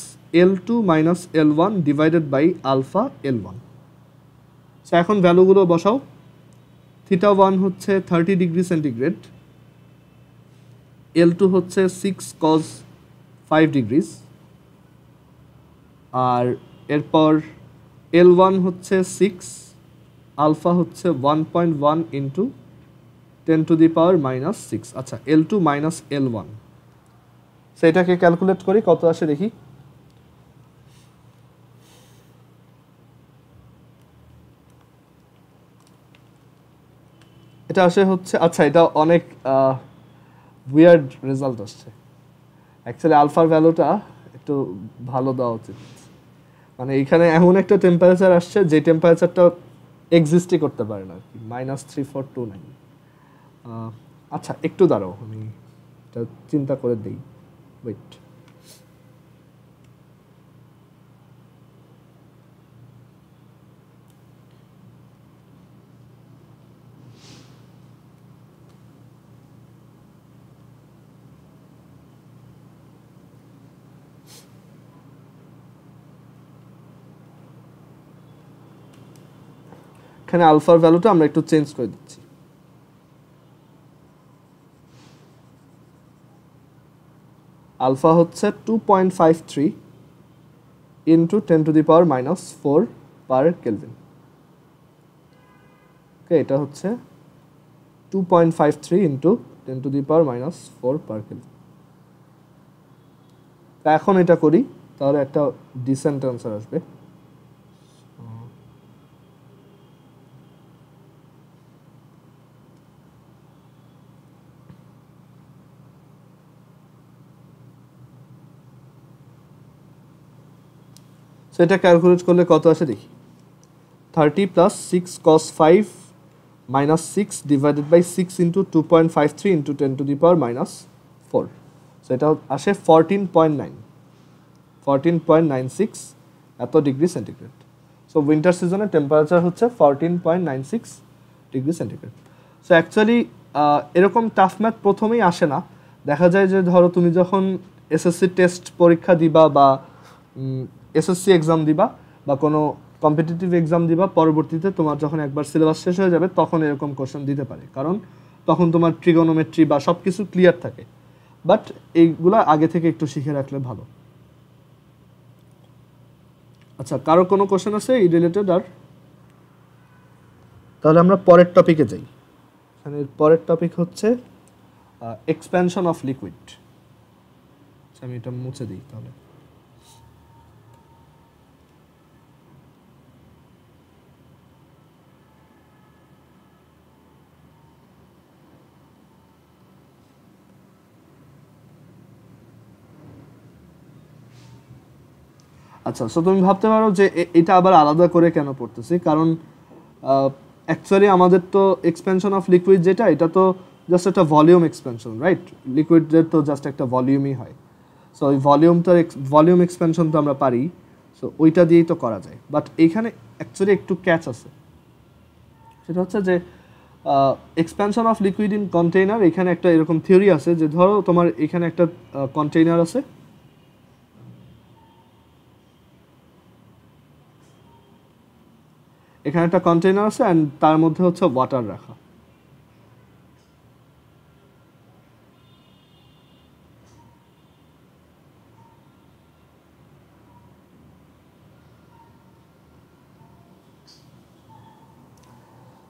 L2 minus L1 divided by alpha L1. So এখন ভ্যালুগুলো বসাও। θ1 হচ্ছে 30°C, L2 হচ্ছে 6 cos 5 degrees, আর এরপর L1 হচ্ছে 6, alpha হচ্ছে 1.1 into 10⁻⁻6। আচ্ছা, L2 মাইনাস L1, সেটাকে ক্যালকুলেট করি কত আসে দেখি। এটা আসে হচ্ছে, আচ্ছা এটা অনেক উইয়ার্ড রেজাল্ট আসছে। অ্যাকচুয়ালি আলফার ভ্যালুটা একটু ভালো দেওয়া উচিত। মানে এখানে এমন একটা টেম্পারেচার আসছে যে টেম্পারেচারটা এক্সিস্টই করতে পারে না আর কি, -3429। আচ্ছা একটু দাঁড়াও, আমি এটা চিন্তা করে দিই, ওয়েট। এখানে আলফার ভ্যালুটা আমরা একটু চেঞ্জ করে দিচ্ছি। আলফা হচ্ছে 2.53 ইন্টু 10⁻⁻4 পার কেলভিন। ওকে, এটা হচ্ছে 2.53 ইন্টু 10⁻⁻4 পার কেলভিন। এখন এটা করি, তাহলে একটা ডিসেন্ট অ্যান্সার আসবে। সো এটা ক্যালকুলেট করলে কত আসে দেখি। 30 plus 6 cos 5 minus 6 divided by 6 into 2.53 into 10⁻⁻4, so এটা আসে 14.96 এত ডিগ্রি সেন্টিগ্রেড। সো উইন্টার সিজনে টেম্পারেচার হচ্ছে 14.96 ডিগ্রি সেন্টিগ্রেড। সো অ্যাকচুয়ালি এরকম টাফ ম্যাথ প্রথমেই আসে না। দেখা যায় যে ধরো তুমি যখন এসএসসি টেস্ট পরীক্ষা দিবা বা এসএসসি এক্সাম দিবা বা কোনো কম্পিটিটিভ এক্সাম দিবা, পরবর্তীতে তোমার যখন একবার সিলেবাস শেষ হয়ে যাবে তখন এরকম কোশ্চেন দিতে পারে, কারণ তখন তোমার ট্রিগোনোমেট্রি বা সব কিছু ক্লিয়ার থাকে। বাট এইগুলা আগে থেকে একটু শিখে রাখলে ভালো। আচ্ছা, কারো কোনো কোশ্চেন আছে এই রিলেটেড? আর তাহলে আমরা পরের টপিকে যাই। এখানে পরের টপিক হচ্ছে এক্সপ্যানশন অফ লিকুইড। আমি এটা মুছে দিই তাহলে। আচ্ছা, সো তুমি ভাবতে পারো যে এটা আবার আলাদা করে কেন পড়তেছি, কারণ অ্যাকচুয়ালি আমাদের তো এক্সপেনশন অফ লিকুইড যেটা, এটা তো জাস্ট একটা ভলিউম এক্সপেনশন, রাইট? লিকুইডের তো জাস্ট একটা ভলিউমই হয়। সো ওই ভলিউম এক্সপেনশন তো আমরা পারি, সো ওইটা দিয়েই তো করা যায়। বাট এইখানে অ্যাকচুয়ালি একটু ক্যাচ আছে, সেটা হচ্ছে যে expansion of liquid in container, এখানে একটা এরকম থিওরি আছে যে ধরো তোমার এখানে একটা কন্টেইনার আছে, এখানে একটা কন্টেইনার আছে অ্যান্ড তার মধ্যে হচ্ছে ওয়াটার রাখা।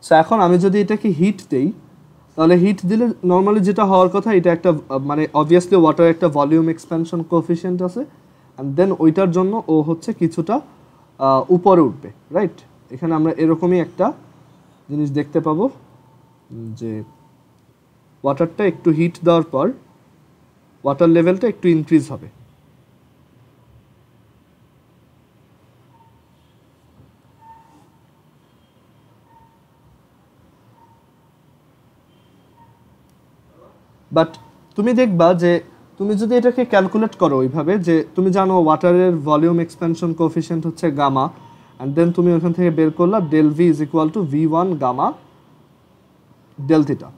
সো এখন আমি যদি এটাকে হিট দেই, তাহলে হিট দিলে নর্মালি যেটা হওয়ার কথা, এটা একটা মানে অবভিয়াসলি ওয়াটার একটা ভলিউম এক্সপ্যানশন কোএফিসিয়েন্ট আছে, অ্যান্ড দেন ওইটার জন্য ও হচ্ছে কিছুটা উপরে উঠবে, রাইট? এখানে আমরা এরকমই একটা জিনিস দেখতে পাবো যে ওয়াটারটা একটু হিট দেওয়ার পর ওয়াটার লেভেলটা একটু ইনক্রিজ হবে। বাট তুমি দেখবা যে তুমি যদি এটাকে ক্যালকুলেট করো ওইভাবে, যে তুমি জানো ওয়াটারের ভলিউম এক্সপ্যানশন কোএফিসিয়েন্ট হচ্ছে গামা, অ্যান্ড দেন তুমি ওখান থেকে বের করলা del V is equal to V1 gamma del theta,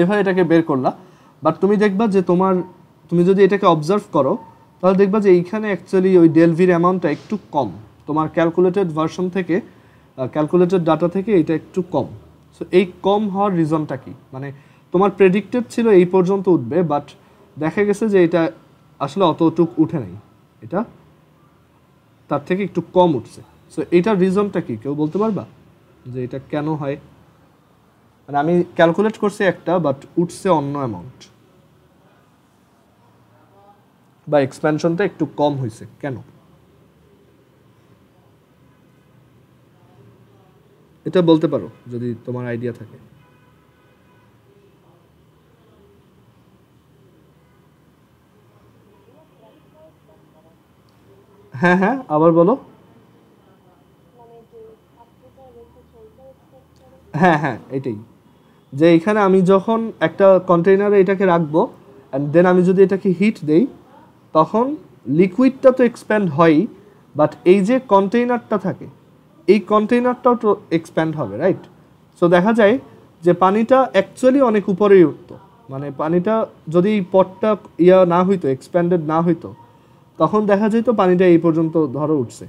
এভাবে এটাকে বের করলা। বাট তুমি দেখবা যে তুমি যদি এটাকে অবজার্ভ করো, তাহলে দেখবা যে এইখানে অ্যাকচুয়ালি ওই ডেল ভির অ্যামাউন্টটা একটু কম, তোমার ক্যালকুলেটেড ভার্সন থেকে, ক্যালকুলেটেড ডাটা থেকে এটা একটু কম। সো এই কম হওয়ার রিজনটা কি? মানে তোমার প্রেডিক্টেড ছিল এই পর্যন্ত উঠবে, বাট দেখা গেছে যে এটা আসলে অতটুক উঠে নাই, এটা তার থেকে একটু কম উঠছে। সো এইটার রিজনটা কি কেউ বলতে পারবা যে এটা কেন হয়? মানে আমি ক্যালকুলেট করছি একটা, বাট উঠছে অন্য অ্যামাউন্ট, বা এক্সপ্যানশনটা একটু কম হয়েছে, কেন? এটা বলতে পারো যদি তোমার আইডিয়া থাকে। হ্যাঁ হ্যাঁ, আবার বলো। হ্যাঁ হ্যাঁ, এটাই, যে এখানে আমি যখন একটা কন্টেইনারে এটাকে রাখবো, অ্যান্ড দেন আমি যদি এটাকে হিট দেই, তখন লিকুইডটা তো এক্সপ্যান্ড হয়ই, বাট এই যে কন্টেইনারটা থাকে, এই কন্টেইনারটাও তো এক্সপ্যান্ড হবে, রাইট? সো দেখা যায় যে পানিটা অ্যাকচুয়ালি অনেক উপরেই উঠতো, মানে পানিটা যদি এই পটটা না হইতো, এক্সপ্যান্ডেড না হইতো, তখন দেখা যেত পানিটা এই পর্যন্ত ধরো উঠছে।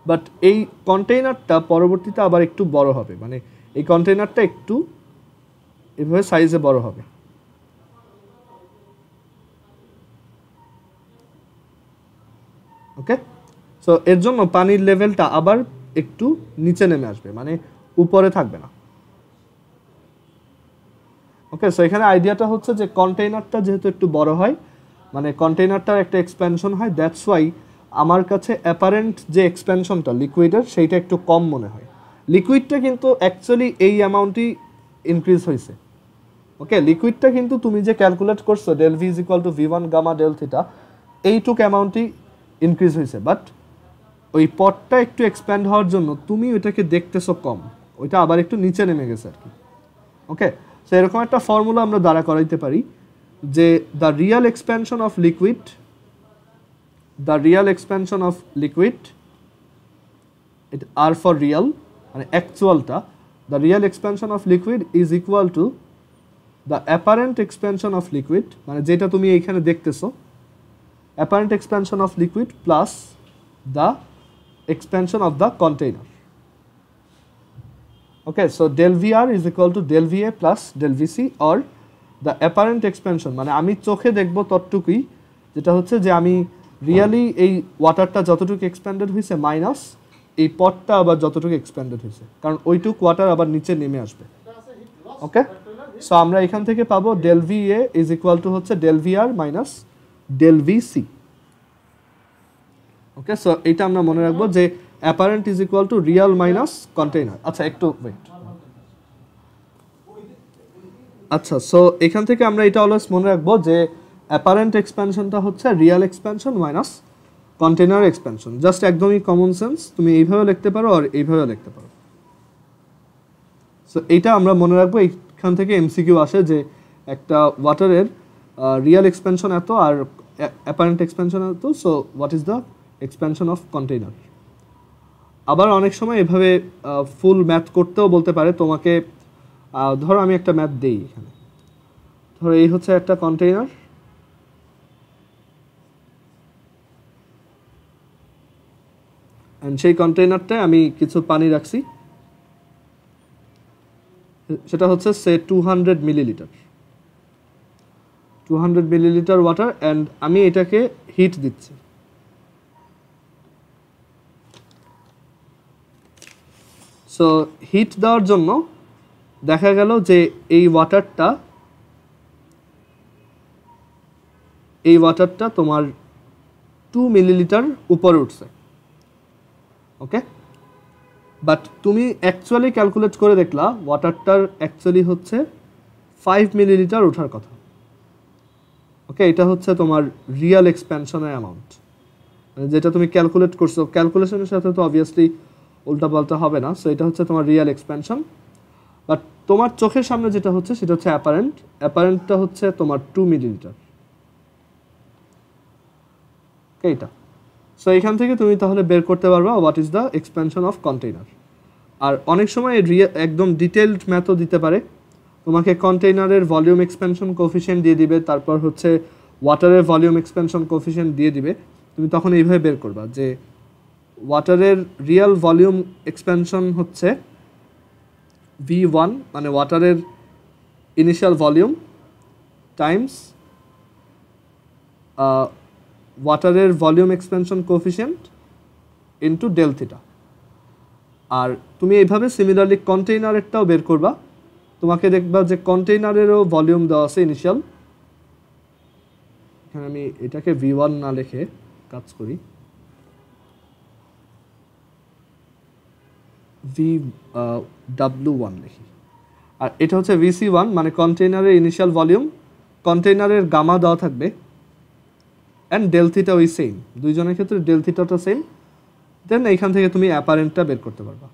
বাট এই কন্টেইনারটা পরবর্তীতে আবার একটু বড় হবে, মানে এই কন্টেইনারটা একটু এভাবে সাইজে বড় হবে। ওকে, সো এর জন্য পানির লেভেলটা আবার একটু নিচে নেমে আসবে, মানে উপরে থাকবে না। ওকে, সো এখানে আইডিয়াটা হচ্ছে যে কন্টেইনারটা যেহেতু একটু বড় হয়, মানে কন্টেইনারটার একটা এক্সপ্যানশন হয়, দ্যাটস ওয়াই আমার কাছে অ্যাপারেন্ট যে এক্সপ্যানশনটা লিকুইডের সেইটা একটু কম মনে হয়। লিকুইডটা কিন্তু অ্যাকচুয়ালি এই অ্যামাউন্টই ইনক্রিজ হয়েছে। ওকে, লিকুইডটা কিন্তু তুমি যে ক্যালকুলেট করছো del V is equal to V1 gamma del theta, এইটুক অ্যামাউন্টই ইনক্রিজ হয়েছে, বাট ওই পটটা একটু এক্সপ্যান্ড হওয়ার জন্য তুমি ওইটাকে দেখতেছো কম, ওইটা আবার একটু নিচে নেমে গেছে আর কি। ওকে, সো এরকম একটা ফর্মুলা আমরা দ্বারা করাইতে পারি যে the real expansion of liquid it R for real, মানে অ্যাকচুয়ালটা, the real expansion of liquid is equal to the apparent expansion of liquid, মানে যেটা তুমি এইখানে দেখতেছো apparent expansion of liquid plus the expansion of the container. Okay, so del VR is equal to del VA plus del VC or the apparent expansion, মানে আমি চোখে দেখব ততটুকুই, যেটা হচ্ছে যে আমি রিয়েলি এই ওয়াটারটা যতটুকু এক্সপ্যান্ডেড হয়েছে মাইনাস এই পটটা আবার যতটুকু এক্সপ্যান্ডেড হয়েছে, কারণ ওইটুক ওয়াটার আবার নিচে নেমে আসবে। ওকে, সো আমরা এখান থেকে পাবো del VA is equal to হচ্ছে del VR minus del VC। ওকে, সো এটা আমরা মনে রাখবো যে apparent is equal two Real minus container. আচ্ছা একটু ওয়েট, আচ্ছা সো এখান থেকে আমরা এটা অলওয়েজ মনে রাখবো যে অ্যাপারেন্ট এক্সপ্যানশনটা হচ্ছে Real expansion minus container expansion. Just একদমই কমন সেন্স, তুমি এইভাবে লিখতে পারো আর এইভাবে লিখতে পারো। সো এইটা আমরা মনে রাখবো, এইখান থেকে এমসিকিউ আসে যে একটা ওয়াটারের রিয়াল এক্সপ্যানশন এত আর অ্যাপারেন্ট এক্সপ্যানশন এত, so what is the expansion of container. আবার অনেক সময় এভাবে ফুল ম্যাথ করতেও বলতে পারে তোমাকে, ধরো আমি একটা ম্যাথ দেই এখানে, ধরো এই হচ্ছে একটা কন্টেইনার, এন্ড সেই কন্টেইনারটায় আমি কিছু পানি রাখছি, সেটা হচ্ছে সে 200 মিলিলিটার, 200 মিলিলিটার ওয়াটার, অ্যান্ড আমি এটাকে হিট দিচ্ছি। সো হিট দেওয়ার জন্য দেখা গেল যে এই ওয়াটারটা তোমার 2 মিলিলিটার উপরে উঠছে। ওকে, বাট তুমি অ্যাকচুয়ালি ক্যালকুলেট করে দেখলা ওয়াটারটার অ্যাকচুয়ালি হচ্ছে 5 মিলিলিটার ওঠার কথা। ওকে, এটা হচ্ছে তোমার রিয়াল এক্সপ্যানশনের অ্যামাউন্ট, যেটা তুমি ক্যালকুলেট করছো, ক্যালকুলেশনের সাথে তো অবভিয়াসলি উল্টাপাল্টা হবে না। সো এটা হচ্ছে তোমার রিয়াল এক্সপ্যানশন, বাট তোমার চোখের সামনে যেটা হচ্ছে সেটা হচ্ছে অ্যাপারেন্টটা হচ্ছে তোমার 2 মিলিলিটার। এইটা, সো এখান থেকে তুমি তাহলে বের করতে পারবা what is the expansion of container. আর অনেক সময় একদম ডিটেইলড ম্যাথও দিতে পারে, তোমাকে কন্টেইনারের ভলিউম এক্সপ্যানশন কোএফিশিয়েন্ট দিয়ে দিবে, তারপর হচ্ছে ওয়াটারের ভলিউম এক্সপ্যানশন কোএফিশিয়েন্ট দিয়ে দিবে, তুমি তখন এইভাবে বের করবা যে ওয়াটারের রিয়াল ভলিউম এক্সপ্যানশন হচ্ছে V1, মানে ওয়াটারের ইনিশিয়াল ভলিউম টাইমস ওয়াটারের volume expansion coefficient into del theta. আর তুমি এইভাবে সিমিলারলি কন্টেইনারেরটাও বের করবা, তোমাকে দেখবা যে কন্টেইনারেরও ভলিউম দেওয়া আছে ইনিশিয়াল। এখানে আমি এটাকে V1 না লিখে কাজ করি, VW1 লিখি, আর এটা হচ্ছে VC1, মানে কন্টেইনারের ইনিশিয়াল ভলিউম, কন্টেইনারের গামা দেওয়া থাকবে, অ্যান্ড ডেল থিটা ওই সেম, দুইজনের ক্ষেত্রে ডেল থিটাটা সেম। দেন এইখান থেকে তুমি অ্যাপারেন্টটা বের করতে পারবা।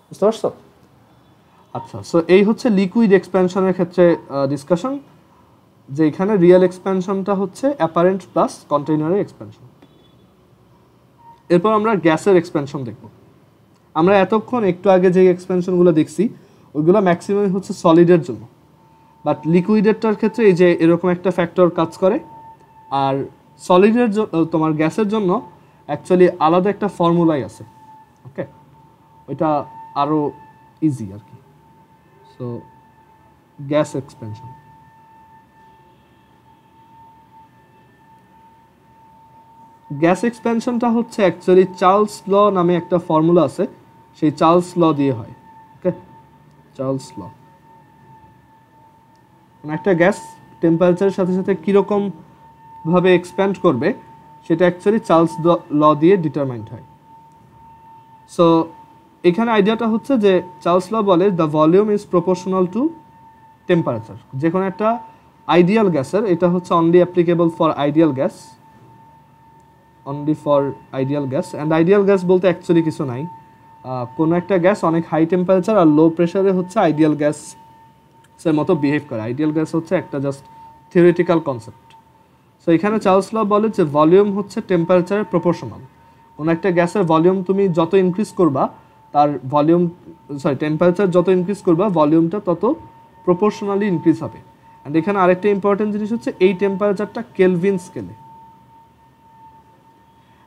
বুঝতে পারছো? আচ্ছা, সো এই হচ্ছে লিকুইড এক্সপ্যানশনের ক্ষেত্রে ডিসকাশন, যে এখানে রিয়েল এক্সপ্যানশনটা হচ্ছে অ্যাপারেন্ট প্লাস কন্টেইনারের এক্সপ্যানশন। এরপর আমরা গ্যাসের এক্সপ্যানশন দেখব। আমরা এতক্ষণ একটু আগে যে এক্সপ্যানশনগুলো দেখছি ওইগুলো ম্যাক্সিমাম হচ্ছে সলিডের জন্য, বাট লিকুইডেরটার ক্ষেত্রে এই যে এরকম একটা ফ্যাক্টর কাজ করে, আর সলিডের তোমার গ্যাসের জন্য অ্যাকচুয়ালি আলাদা একটা ফর্মুলাই আছে। ওকে, ওইটা আরও ইজি আর কি। সো গ্যাস এক্সপ্যানশন, গ্যাস এক্সপ্যানশনটা হচ্ছে অ্যাকচুয়ালি চার্লস ল নামে একটা ফর্মুলা আছে, সেই চার্লস ল দিয়ে হয়। ওকে, চার্লস ল, একটা গ্যাস টেম্পারেচারের সাথে সাথে কীরকম ভাবে এক্সপ্যান্ড করবে সেটা অ্যাকচুয়ালি চার্লস ল দিয়ে ডিটারমাইন্ড হয়। সো এখানে আইডিয়াটা হচ্ছে যে চার্লস ল বলে the volume is proportional two temperature. যে কোনো একটা আইডিয়াল গ্যাসের, এটা হচ্ছে only applicable for ideal gas, only for ideal gas. And ideal gas বলতে অ্যাকচুয়ালি কিছু নাই, কোনো একটা গ্যাস অনেক হাই টেম্পারেচার আর লো প্রেশারে হচ্ছে আইডিয়াল গ্যাসের মতো বিহেভ করে। আইডিয়াল গ্যাস হচ্ছে একটা জাস্ট থিওরিটিক্যাল কনসেপ্ট। সো এখানে চার্লস ল বলে যে ভলিউম হচ্ছে টেম্পারেচারের প্রপোর্শনাল। কোনো একটা গ্যাসের ভলিউম তুমি যত ইনক্রিজ করবা, তার ভলিউম টেম্পারেচার যত ইনক্রিজ করবা, ভলিউমটা তত প্রপোর্শনালি ইনক্রিজ হবে। অ্যান্ড এখানে আরেকটা ইম্পর্টেন্ট জিনিস হচ্ছে এই টেম্পারেচারটা কেলভিন স্কেলে।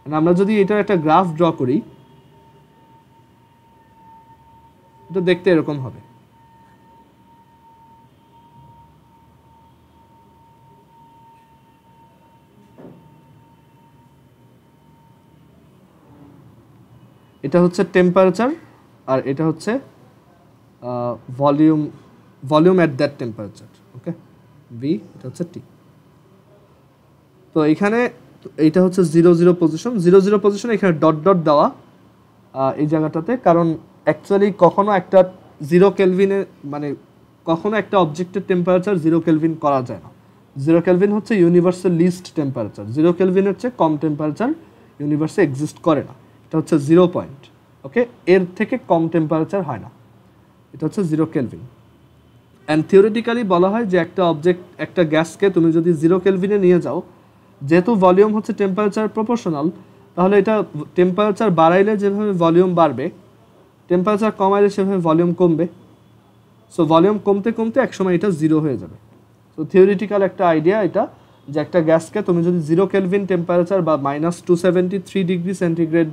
আমরা যদি এটার একটা গ্রাফ ড্র করি, এটা দেখতে এরকম হবে। এটা হচ্ছে টেম্পারেচার আর এটা হচ্ছে volume at that temperature. Okay, V এটা হচ্ছে টি। তো এখানে এইটা হচ্ছে 0 পজিশন, 0 পজিশন এখানে ডট ডট দেওয়া এই জায়গাটাতে, কারণ অ্যাকচুয়ালি কখনো একটা 0 কেলভিনে মানে কখনো একটা অবজেক্টের টেম্পারেচার 0 কেলভিন করা যায় না। 0 কেলভিন হচ্ছে ইউনিভার্সের লিস্ট টেম্পারেচার, 0 কেলভিনের চেয়ে কম টেম্পারেচার ইউনিভার্সে এক্সিস্ট করে না। এটা হচ্ছে 0 পয়েন্ট। ওকে, এর থেকে কম টেম্পারেচার হয় না, এটা হচ্ছে 0 কেলভিন। অ্যান্ড থিওরিটিক্যালি বলা হয় যে একটা অবজেক্ট, একটা গ্যাসকে তুমি যদি 0 কেলভিনে নিয়ে যাও, যেহেতু ভলিউম হচ্ছে টেম্পারেচার প্রপোর্শনাল, তাহলে এটা টেম্পারেচার বাড়াইলে যেভাবে ভলিউম বাড়বে, টেম্পারেচার কমাইলে সেভাবে ভলিউম কমবে। সো ভলিউম কমতে কমতে একসময় এটা 0 হয়ে যাবে। সো থিওরিটিক্যাল একটা আইডিয়া এটা, যে একটা গ্যাসকে তুমি যদি 0 কেলভিন টেম্পারেচার বা -273 ডিগ্রি সেন্টিগ্রেড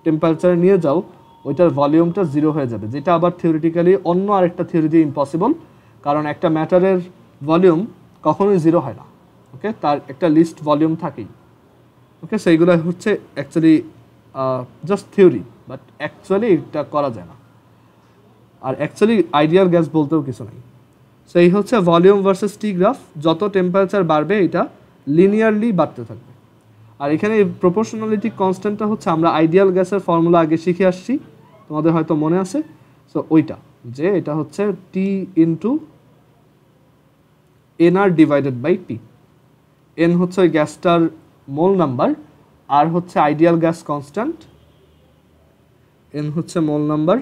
টেম্পারেচার নিয়ে যাও, ওইটার ভলিউমটা 0 হয়ে যাবে, যেটা আবার থিওরিটিক্যালি অন্য আরেকটা থিওরি দিয়ে ইম্পসিবল, কারণ একটা ম্যাটারের ভলিউম কখনোই 0 হয় না। ওকে, তার একটা লিস্ট ভলিউম থাকেই। ওকে, সেইগুলো হচ্ছে actually just theory, but actually এটা করা যায় না। আর অ্যাকচুয়ালি আইডিয়াল গ্যাস বলতেও কিছু নাই। সো এই হচ্ছে ভলিউম ভার্সেস টি গ্রাফ। যত টেম্পারেচার বাড়বে এটা লিনিয়ারলি বাড়তে থাকবে। আর এখানে এই প্রপোর্শনালিটি কনস্ট্যান্টটা হচ্ছে আমরা আইডিয়াল গ্যাসের ফর্মুলা আগে শিখে আসছি, তোমাদের হয়তো মনে আছে। সো ওইটা, যে এটা হচ্ছে T into N R divided by P. N হচ্ছে ওই গ্যাসটার মোল নাম্বার, আর হচ্ছে আইডিয়াল গ্যাস কনস্ট্যান্ট, এন হচ্ছে মোল নাম্বার,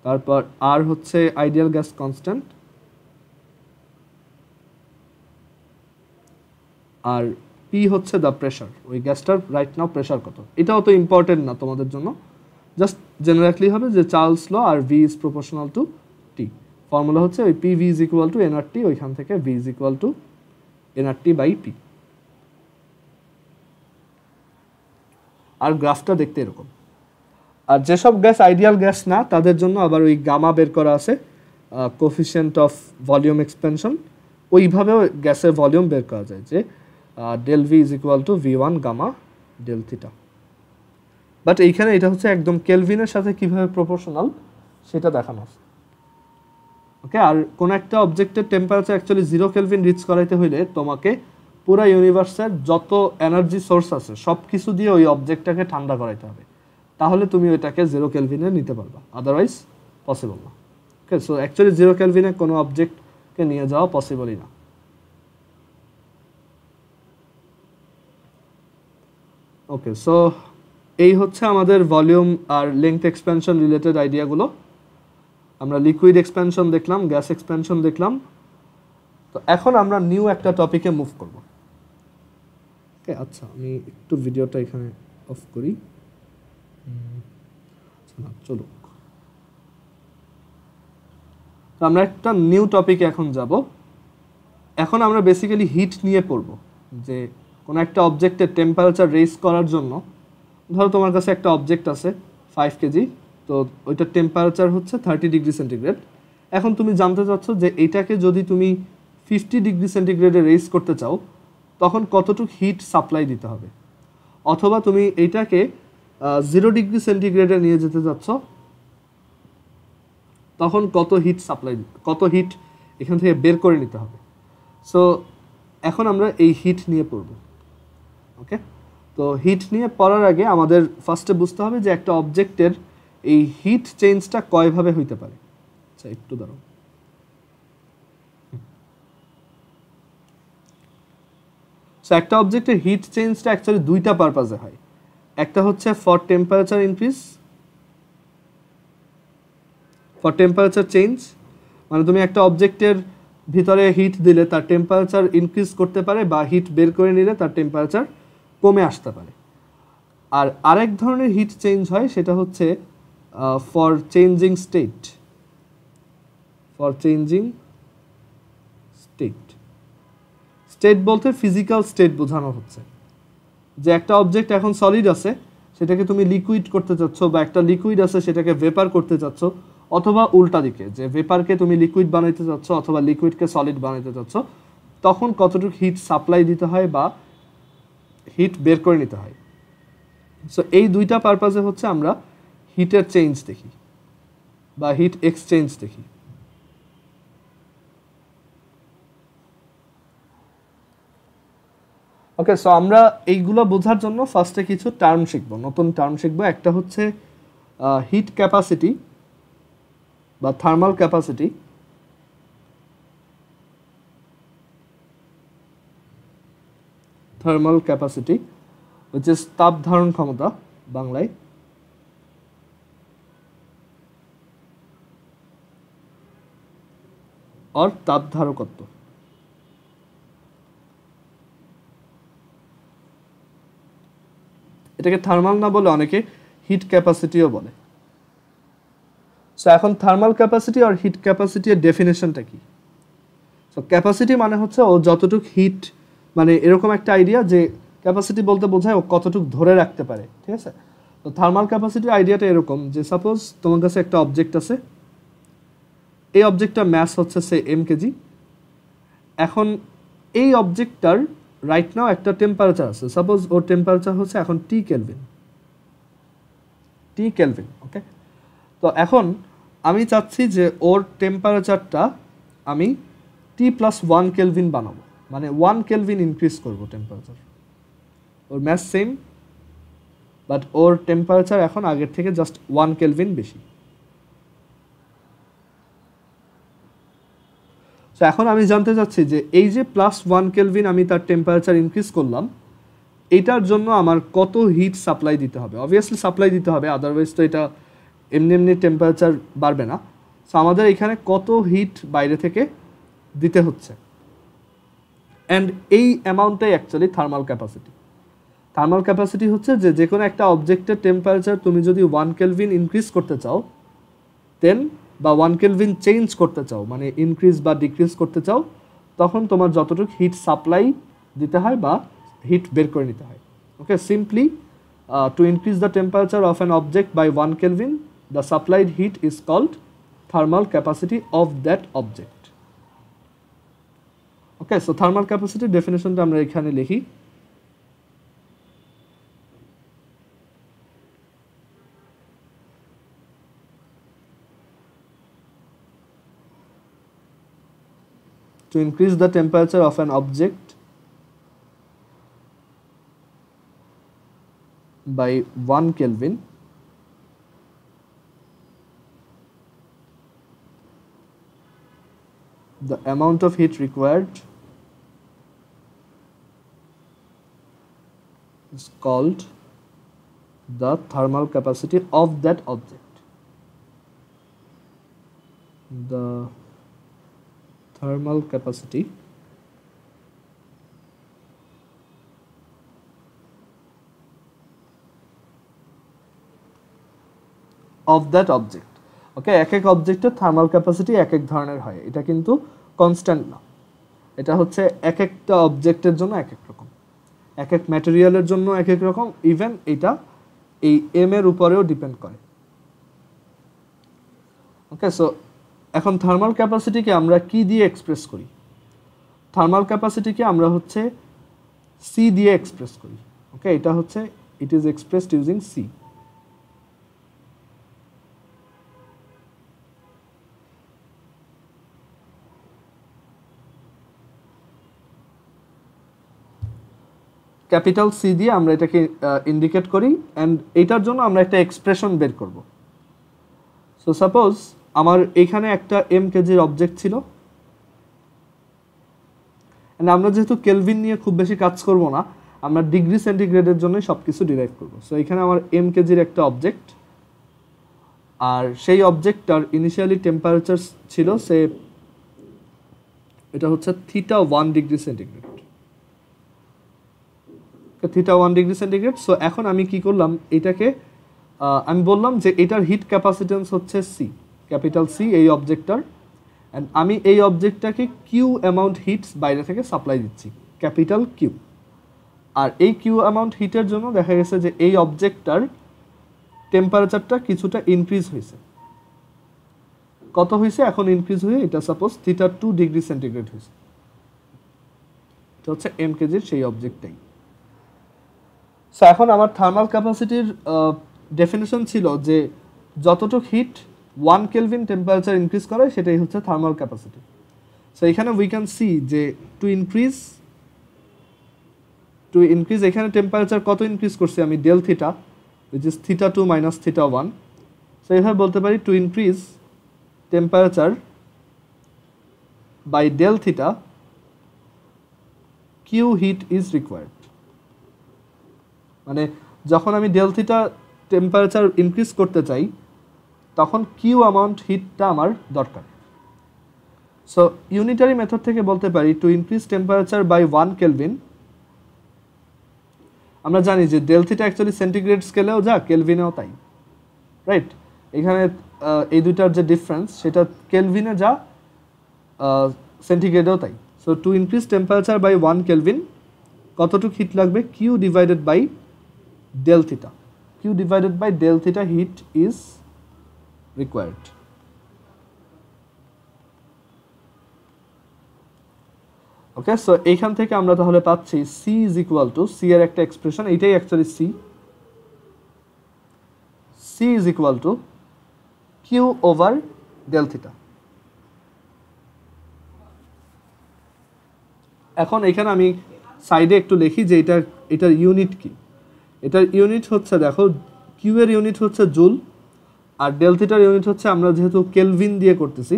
তারপর আর হচ্ছে আইডিয়াল গ্যাস কনস্ট্যান্ট, আর পি হচ্ছে দ্য প্রেশার, ওই গ্যাসটার রাইট নাও প্রেশার কত। এটা অত ইম্পর্টেন্ট না তোমাদের জন্য, জাস্ট জেনারেলি হবে যে চার্লস ল আর V is proportional to T. Formula হচ্ছে ওই P V is equal to N R T, ওইখান থেকে V is equal to N R T by P. আর গ্রাফটা দেখতে এরকম। আর যেসব গ্যাস আইডিয়াল গ্যাস না, তাদের জন্য আবার ওই গামা বের করা আছে, কোফিশিয়েন্ট অফ ভলিউম এক্সপেনশন। ওইভাবেও গ্যাসের ভলিউম বের করা যায়, যে del V is equal to V1 gamma del theta. But এইখানে এটা হচ্ছে একদম কেলভিনের সাথে কিভাবে প্রপোর্শনাল সেটা দেখানো আছে। ওকে, আর কোন একটা অবজেক্টের টেম্পারেচার অ্যাকচুয়ালি 0 কেলভিন রিচ করাইতে হইলে তোমাকে পুরো ইউনিভার্সের যত এনার্জি সোর্স আছে সব কিছু দিয়ে ওই অবজেক্টটাকে ঠান্ডা করাইতে হবে, তাহলে তুমি ওইটাকে 0 কেলভিনে নিতে পারবা, আদারওয়াইজ পসিবল না। ওকে, সো অ্যাকচুয়ালি 0 কেলভিনে কোনো অবজেক্টকে নিয়ে যাওয়া পসিবলই না। ওকে, সো এই হচ্ছে আমাদের ভলিউম আর লেংথ এক্সপ্যানশন রিলেটেড আইডিয়াগুলো। আমরা লিকুইড এক্সপ্যানশন দেখলাম, গ্যাস এক্সপ্যানশন দেখলাম। তো এখন আমরা নিউ একটা টপিকে মুভ করব। ওকে, আচ্ছা আমি একটু ভিডিওটা এখানে অফ করি। চলুক, তো আমরা একটা নিউ টপিকে এখন যাব। এখন আমরা বেসিক্যালি হিট নিয়ে পড়ব, যে কোনো একটা অবজেক্টের টেম্পারেচার রেজ করার জন্য, ধরো তোমার কাছে একটা অবজেক্ট আছে 5 কেজি, তো ওইটার টেম্পারেচার হচ্ছে 30 ডিগ্রি সেন্টিগ্রেড। এখন তুমি জানতে চাচ্ছ যে এইটাকে যদি তুমি 50 ডিগ্রি সেন্টিগ্রেডে রেজ করতে চাও, তখন কতটুকু হিট সাপ্লাই দিতে হবে, অথবা তুমি এইটাকে 0 ডিগ্রি সেন্টিগ্রেডে নিয়ে যেতে চাচ্ছ, তখন কত হিট এখান থেকে বের করে নিতে হবে। সো এখন আমরা এই হিট নিয়ে পড়ব। ওকে, তো হিট নিয়ে পড়ার আগে আমাদের ফার্স্টে বুঝতে হবে যে একটা অবজেক্টের এই হিট চেঞ্জটা কয়ভাবে হইতে পারে। আচ্ছা একটু দাঁড়াও। সো একটা অবজেক্টের হিট চেঞ্জটা অ্যাকচুয়ালি দুইটা পারপাজে হয়। একটা হচ্ছে for temperature increase, for temperature change, মানে তুমি একটা অবজেক্টের ভিতরে হিট দিলে তার টেম্পারেচার ইনক্রিজ করতে পারে, বা হিট বের করে নিলে তার টেম্পারেচার কমে আসতে পারে। আর আরেক ধরনের হিট চেঞ্জ হয়, সেটা হচ্ছে for changing state, for changing state. State বলতে ফিজিক্যাল স্টেট বোঝানো হচ্ছে, যে একটা অবজেক্ট এখন সলিড আছে সেটাকে তুমি লিকুইড করতে চাচ্ছ, বা একটা লিকুইড আছে সেটাকে ভেপার করতে চাচ্ছ, অথবা উল্টা দিকে যে ভেপারকে তুমি লিকুইড বানাইতে চাচ্ছ অথবা লিকুইডকে সলিড বানাইতে চাচ্ছ, তখন কতটুকু হিট সাপ্লাই দিতে হয় বা হিট বের করে নিতে হয়। সো এই দুইটা পারপাজে হচ্ছে আমরা হিটের চেঞ্জ দেখি বা হিট এক্সচেঞ্জ দেখি। ওকে, সো আমরা এইগুলো বোঝার জন্য ফার্স্টে কিছু টার্ম শিখবো, নতুন টার্ম শিখবো। একটা হচ্ছে হিট ক্যাপাসিটি বা thermal capacity, thermal capacity which is তাপ ধারণ ক্ষমতা বাংলায়। আর তাপ ধারকত্ব। এটাকে থার্মাল না বলে অনেকে হিট ক্যাপাসিটিও বলে। সো এখন থার্মাল ক্যাপাসিটি আর হিট ক্যাপাসিটি এর ডেফিনেশনটা কি? সো ক্যাপাসিটি মানে হচ্ছে ও যতটুক হিট, মানে এরকম একটা আইডিয়া যে ক্যাপাসিটি বলতে বোঝায় ও কতটুক ধরে রাখতে পারে, ঠিক আছে? তো থার্মাল ক্যাপাসিটির আইডিয়াটা এরকম যে সাপোজ তোমার কাছে একটা অবজেক্ট আছে, এই অবজেক্টটার ম্যাস হচ্ছে সে m কেজি। এখন এই অবজেক্টটার রাইট নাও একটা টেম্পারেচার আছে, সাপোজ ওর টেম্পারেচার হচ্ছে এখন T কেলভিন, ওকে? তো এখন আমি চাচ্ছি যে ওর টেম্পারেচারটা আমি T+1 কেলভিন বানাবো, মানে 1 কেলভিন ইনক্রিজ করবো টেম্পারেচার। ওর ম্যাস সেম, বাট ওর টেম্পারেচার এখন আগের থেকে জাস্ট 1 কেলভিন বেশি। তো এখন আমি জানতে চাচ্ছি যে এই যে +1 কেলভিন আমি তার টেম্পারেচার ইনক্রিজ করলাম, এইটার জন্য আমার কত হিট সাপ্লাই দিতে হবে? অবভিয়াসলি সাপ্লাই দিতে হবে, আদারওয়াইজ তো এটা এমনি এমনি টেম্পারেচার বাড়বে না। সো আমাদের এখানে কত হিট বাইরে থেকে দিতে হচ্ছে, অ্যান্ড এই অ্যামাউন্টটাই actually thermal capacity. Thermal capacity হচ্ছে যে কোনো একটা অবজেক্টের টেম্পারেচার তুমি যদি 1 কেলভিন ইনক্রিজ করতে চাও দেন, বা 1 কেলভিন চেঞ্জ করতে চাও, মানে ইনক্রিজ বা ডিক্রিজ করতে চাও, তখন তোমার যতটুকু হিট সাপ্লাই দিতে হয় বা হিট বের করে নিতে হয়। Okay, simply to increase the temperature of an object by 1 kelvin, the supplied heat is called thermal capacity of that object. Okay, so thermal ক্যাপাসিটির ডেফিনেশনটা আমরা এখানে লিখি। To increase the temperature of an object by 1 Kelvin, the amount of heat required is called the thermal capacity of that object. The thermal capacity of that object. ওকে, এক এক অবজেক্টের thermal capacity এক এক ধরনের হয়, এটা কিন্তু কনস্ট্যান্ট না। এটা হচ্ছে এক একটা অবজেক্টের জন্য এক এক রকম, এক এক ম্যাটেরিয়ালের জন্য এক এক রকম, ইভেন এটা এই এম এর উপরেও ডিপেন্ড করে। ওকে, সো এখন থার্মাল ক্যাপাসিটিকে আমরা কি দিয়ে এক্সপ্রেস করি? থার্মাল ক্যাপাসিটিকে আমরা হচ্ছে সি দিয়ে এক্সপ্রেস করি। ওকে, এটা হচ্ছে it is expressed using C. Capital C দিয়ে আমরা এটাকে ইন্ডিকেট করি, অ্যান্ড এটার জন্য আমরা একটা এক্সপ্রেশন বের করব। সো সাপোজ আমার এখানে একটা m কেজির অবজেক্ট ছিল, এন্ড আমরা যেহেতু কেলভিন নিয়ে খুব বেশি কাজ করব না, আমরা ডিগ্রি সেন্টিগ্রেডের জন্য সবকিছু ডিরাইভ করব। সো এখানে আমার m কেজির একটা অবজেক্ট, আর সেই অবজেক্টটার ইনিশিয়ালি টেম্পারেচার ছিল সে, এটা হচ্ছে θ1 degree centigrade, θ1 degree centigrade. So এখন আমি কি করলাম, এটাকে আমি বললাম যে এটার হিট ক্যাপাসিটেন্স হচ্ছে সি, ক্যাপিটাল সি এই অবজেক্টটার, অ্যান্ড আমি এই অবজেক্টটাকে কিউ অ্যামাউন্ট হিটস বাইরে থেকে সাপ্লাই দিচ্ছি, ক্যাপিটাল কিউ। আর এই কিউ অ্যামাউন্ট হিটের জন্য দেখা গেছে যে এই অবজেক্টটার টেম্পারেচারটা কিছুটা ইনক্রিজ হয়েছে। কত হয়েছে? এখন ইনক্রিজ হয়ে এটা সাপোজ θ2 ডিগ্রি সেন্টিগ্রেড হয়েছে। এটা হচ্ছে এম কেজির সেই অবজেক্টটাই। সো এখন আমার থার্মাল ক্যাপাসিটির ডেফিনেশন ছিল যে যতটুক হিট 1 কেলভিন টেম্পারেচার ইনক্রিজ করে সেটাই হচ্ছে থার্মাল ক্যাপাসিটি। সো এখানে উই ক্যান সি যে টু ইনক্রিজ এখানে টেম্পারেচার কত ইনক্রিজ করছি আমি? Del theta, which is θ2 minus θ1. So এভাবে বলতে পারি to increase temperature by del theta Q heat is required. মানে যখন আমি ডেল থিটা টেম্পারেচার ইনক্রিজ করতে চাই তখন কিউ অ্যামাউন্ট হিটটা আমার দরকার। সো ইউনিটারি মেথড থেকে বলতে পারি to increase temperature by 1 kelvin. আমরা জানি যে ডেল থিটা অ্যাকচুয়ালি সেন্টিগ্রেড স্কেলেও যা, কেলভিনেও তাই, রাইট? এখানে এই দুইটার যে ডিফারেন্স সেটা কেলভিনে যা, সেন্টিগ্রেডেও তাই। So to increase temperature by 1 kelvin কতটুকু হিট লাগবে? Q divided by del theta. Q divided by del theta heat is required. Okay, so এইখান থেকে আমরা তাহলে পাচ্ছি C is equal to, C এর একটা এক্সপ্রেশন, এইটাই actually C is equal to Q over del theta. এখন এখানে আমি সাইডে একটু লিখি যে এটার ইউনিট কি। এটার ইউনিট হচ্ছে, দেখো, কিউ এর ইউনিট হচ্ছে জুল, আর ডেল থিটার ইউনিট হচ্ছে, আমরা যেহেতু কেলভিন দিয়ে করতেছি,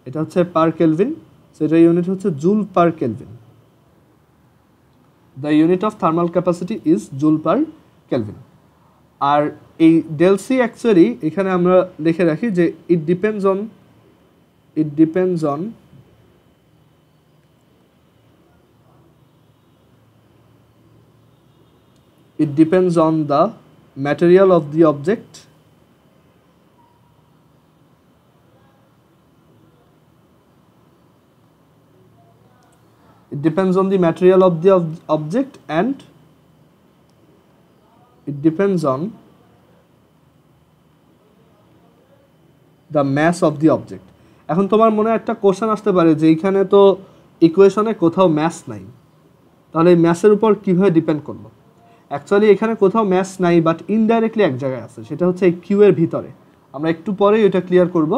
এটা হচ্ছে পার কেলভিন, সেটার ইউনিট হচ্ছে joule per kelvin. The unit of thermal capacity is joule per kelvin. আর এই ডেল সি অ্যাকচুয়ালি এখানে আমরা লিখে রাখি যে it depends on the material of the object and it depends on the mass of the object. এখন তোমার মনে একটা কোশ্চেন আসতে পারে যে এইখানে তো ইকুয়েশনে কোথাও ম্যাস নাই, তাহলে এই ম্যাসের উপর কিভাবে ডিপেন্ড করলো? অ্যাকচুয়ালি এখানে কোথাও ম্যাস নাই, বাট ইনডাইরেক্টলি এক জায়গায় আছে, সেটা হচ্ছে এই কিউ এর ভিতরে। আমরা একটু পরেই এটা ক্লিয়ার করব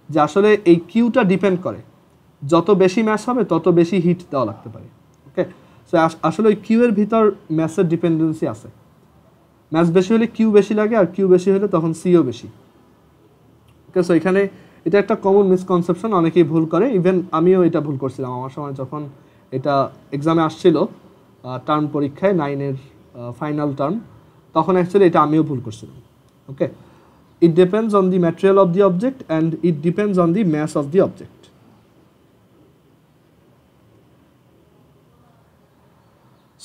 যে আসলে এই কিউটা ডিপেন্ড করে, যত বেশি ম্যাস হবে তত বেশি হিট দেওয়া লাগতে পারে। ওকে, সো আসলে ওই কিউ এর ভিতর ম্যাসের ডিপেন্ডেন্সি আছে। ম্যাস বেশি হলে কিউ বেশি লাগে, আর কিউ বেশি হলে তখন সিও বেশি। ওকে, সো এখানে এটা একটা কমন মিসকনসেপশন, অনেকেই ভুল করে, ইভেন আমিও এটা ভুল করছিলাম আমার সময় যখন এটা এক্সামে আসছিল, টার্ম পরীক্ষায় 9-এর ফাইনাল টার্ম, তখন অ্যাকচুয়ালি এটা আমিও ভুল করছিলাম। Okay, it depends on the material of the object and it depends on the mass of the object.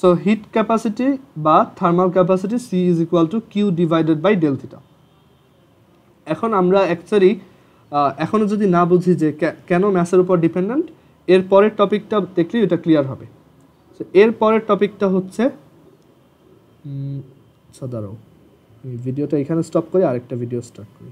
So heat capacity বা thermal capacity C is equal to Q divided by del theta. এখন আমরা actually এখনও যদি না বুঝি যে কেন ম্যাসের উপর ডিপেন্ডেন্ট, এর পরের টপিকটা দেখলেই এটা ক্লিয়ার হবে। সো এর পরের টপিকটা হচ্ছে, দাঁড়াও, ভিডিওটা এখানে স্টপ করে আরেকটা ভিডিও স্টার্ট করি।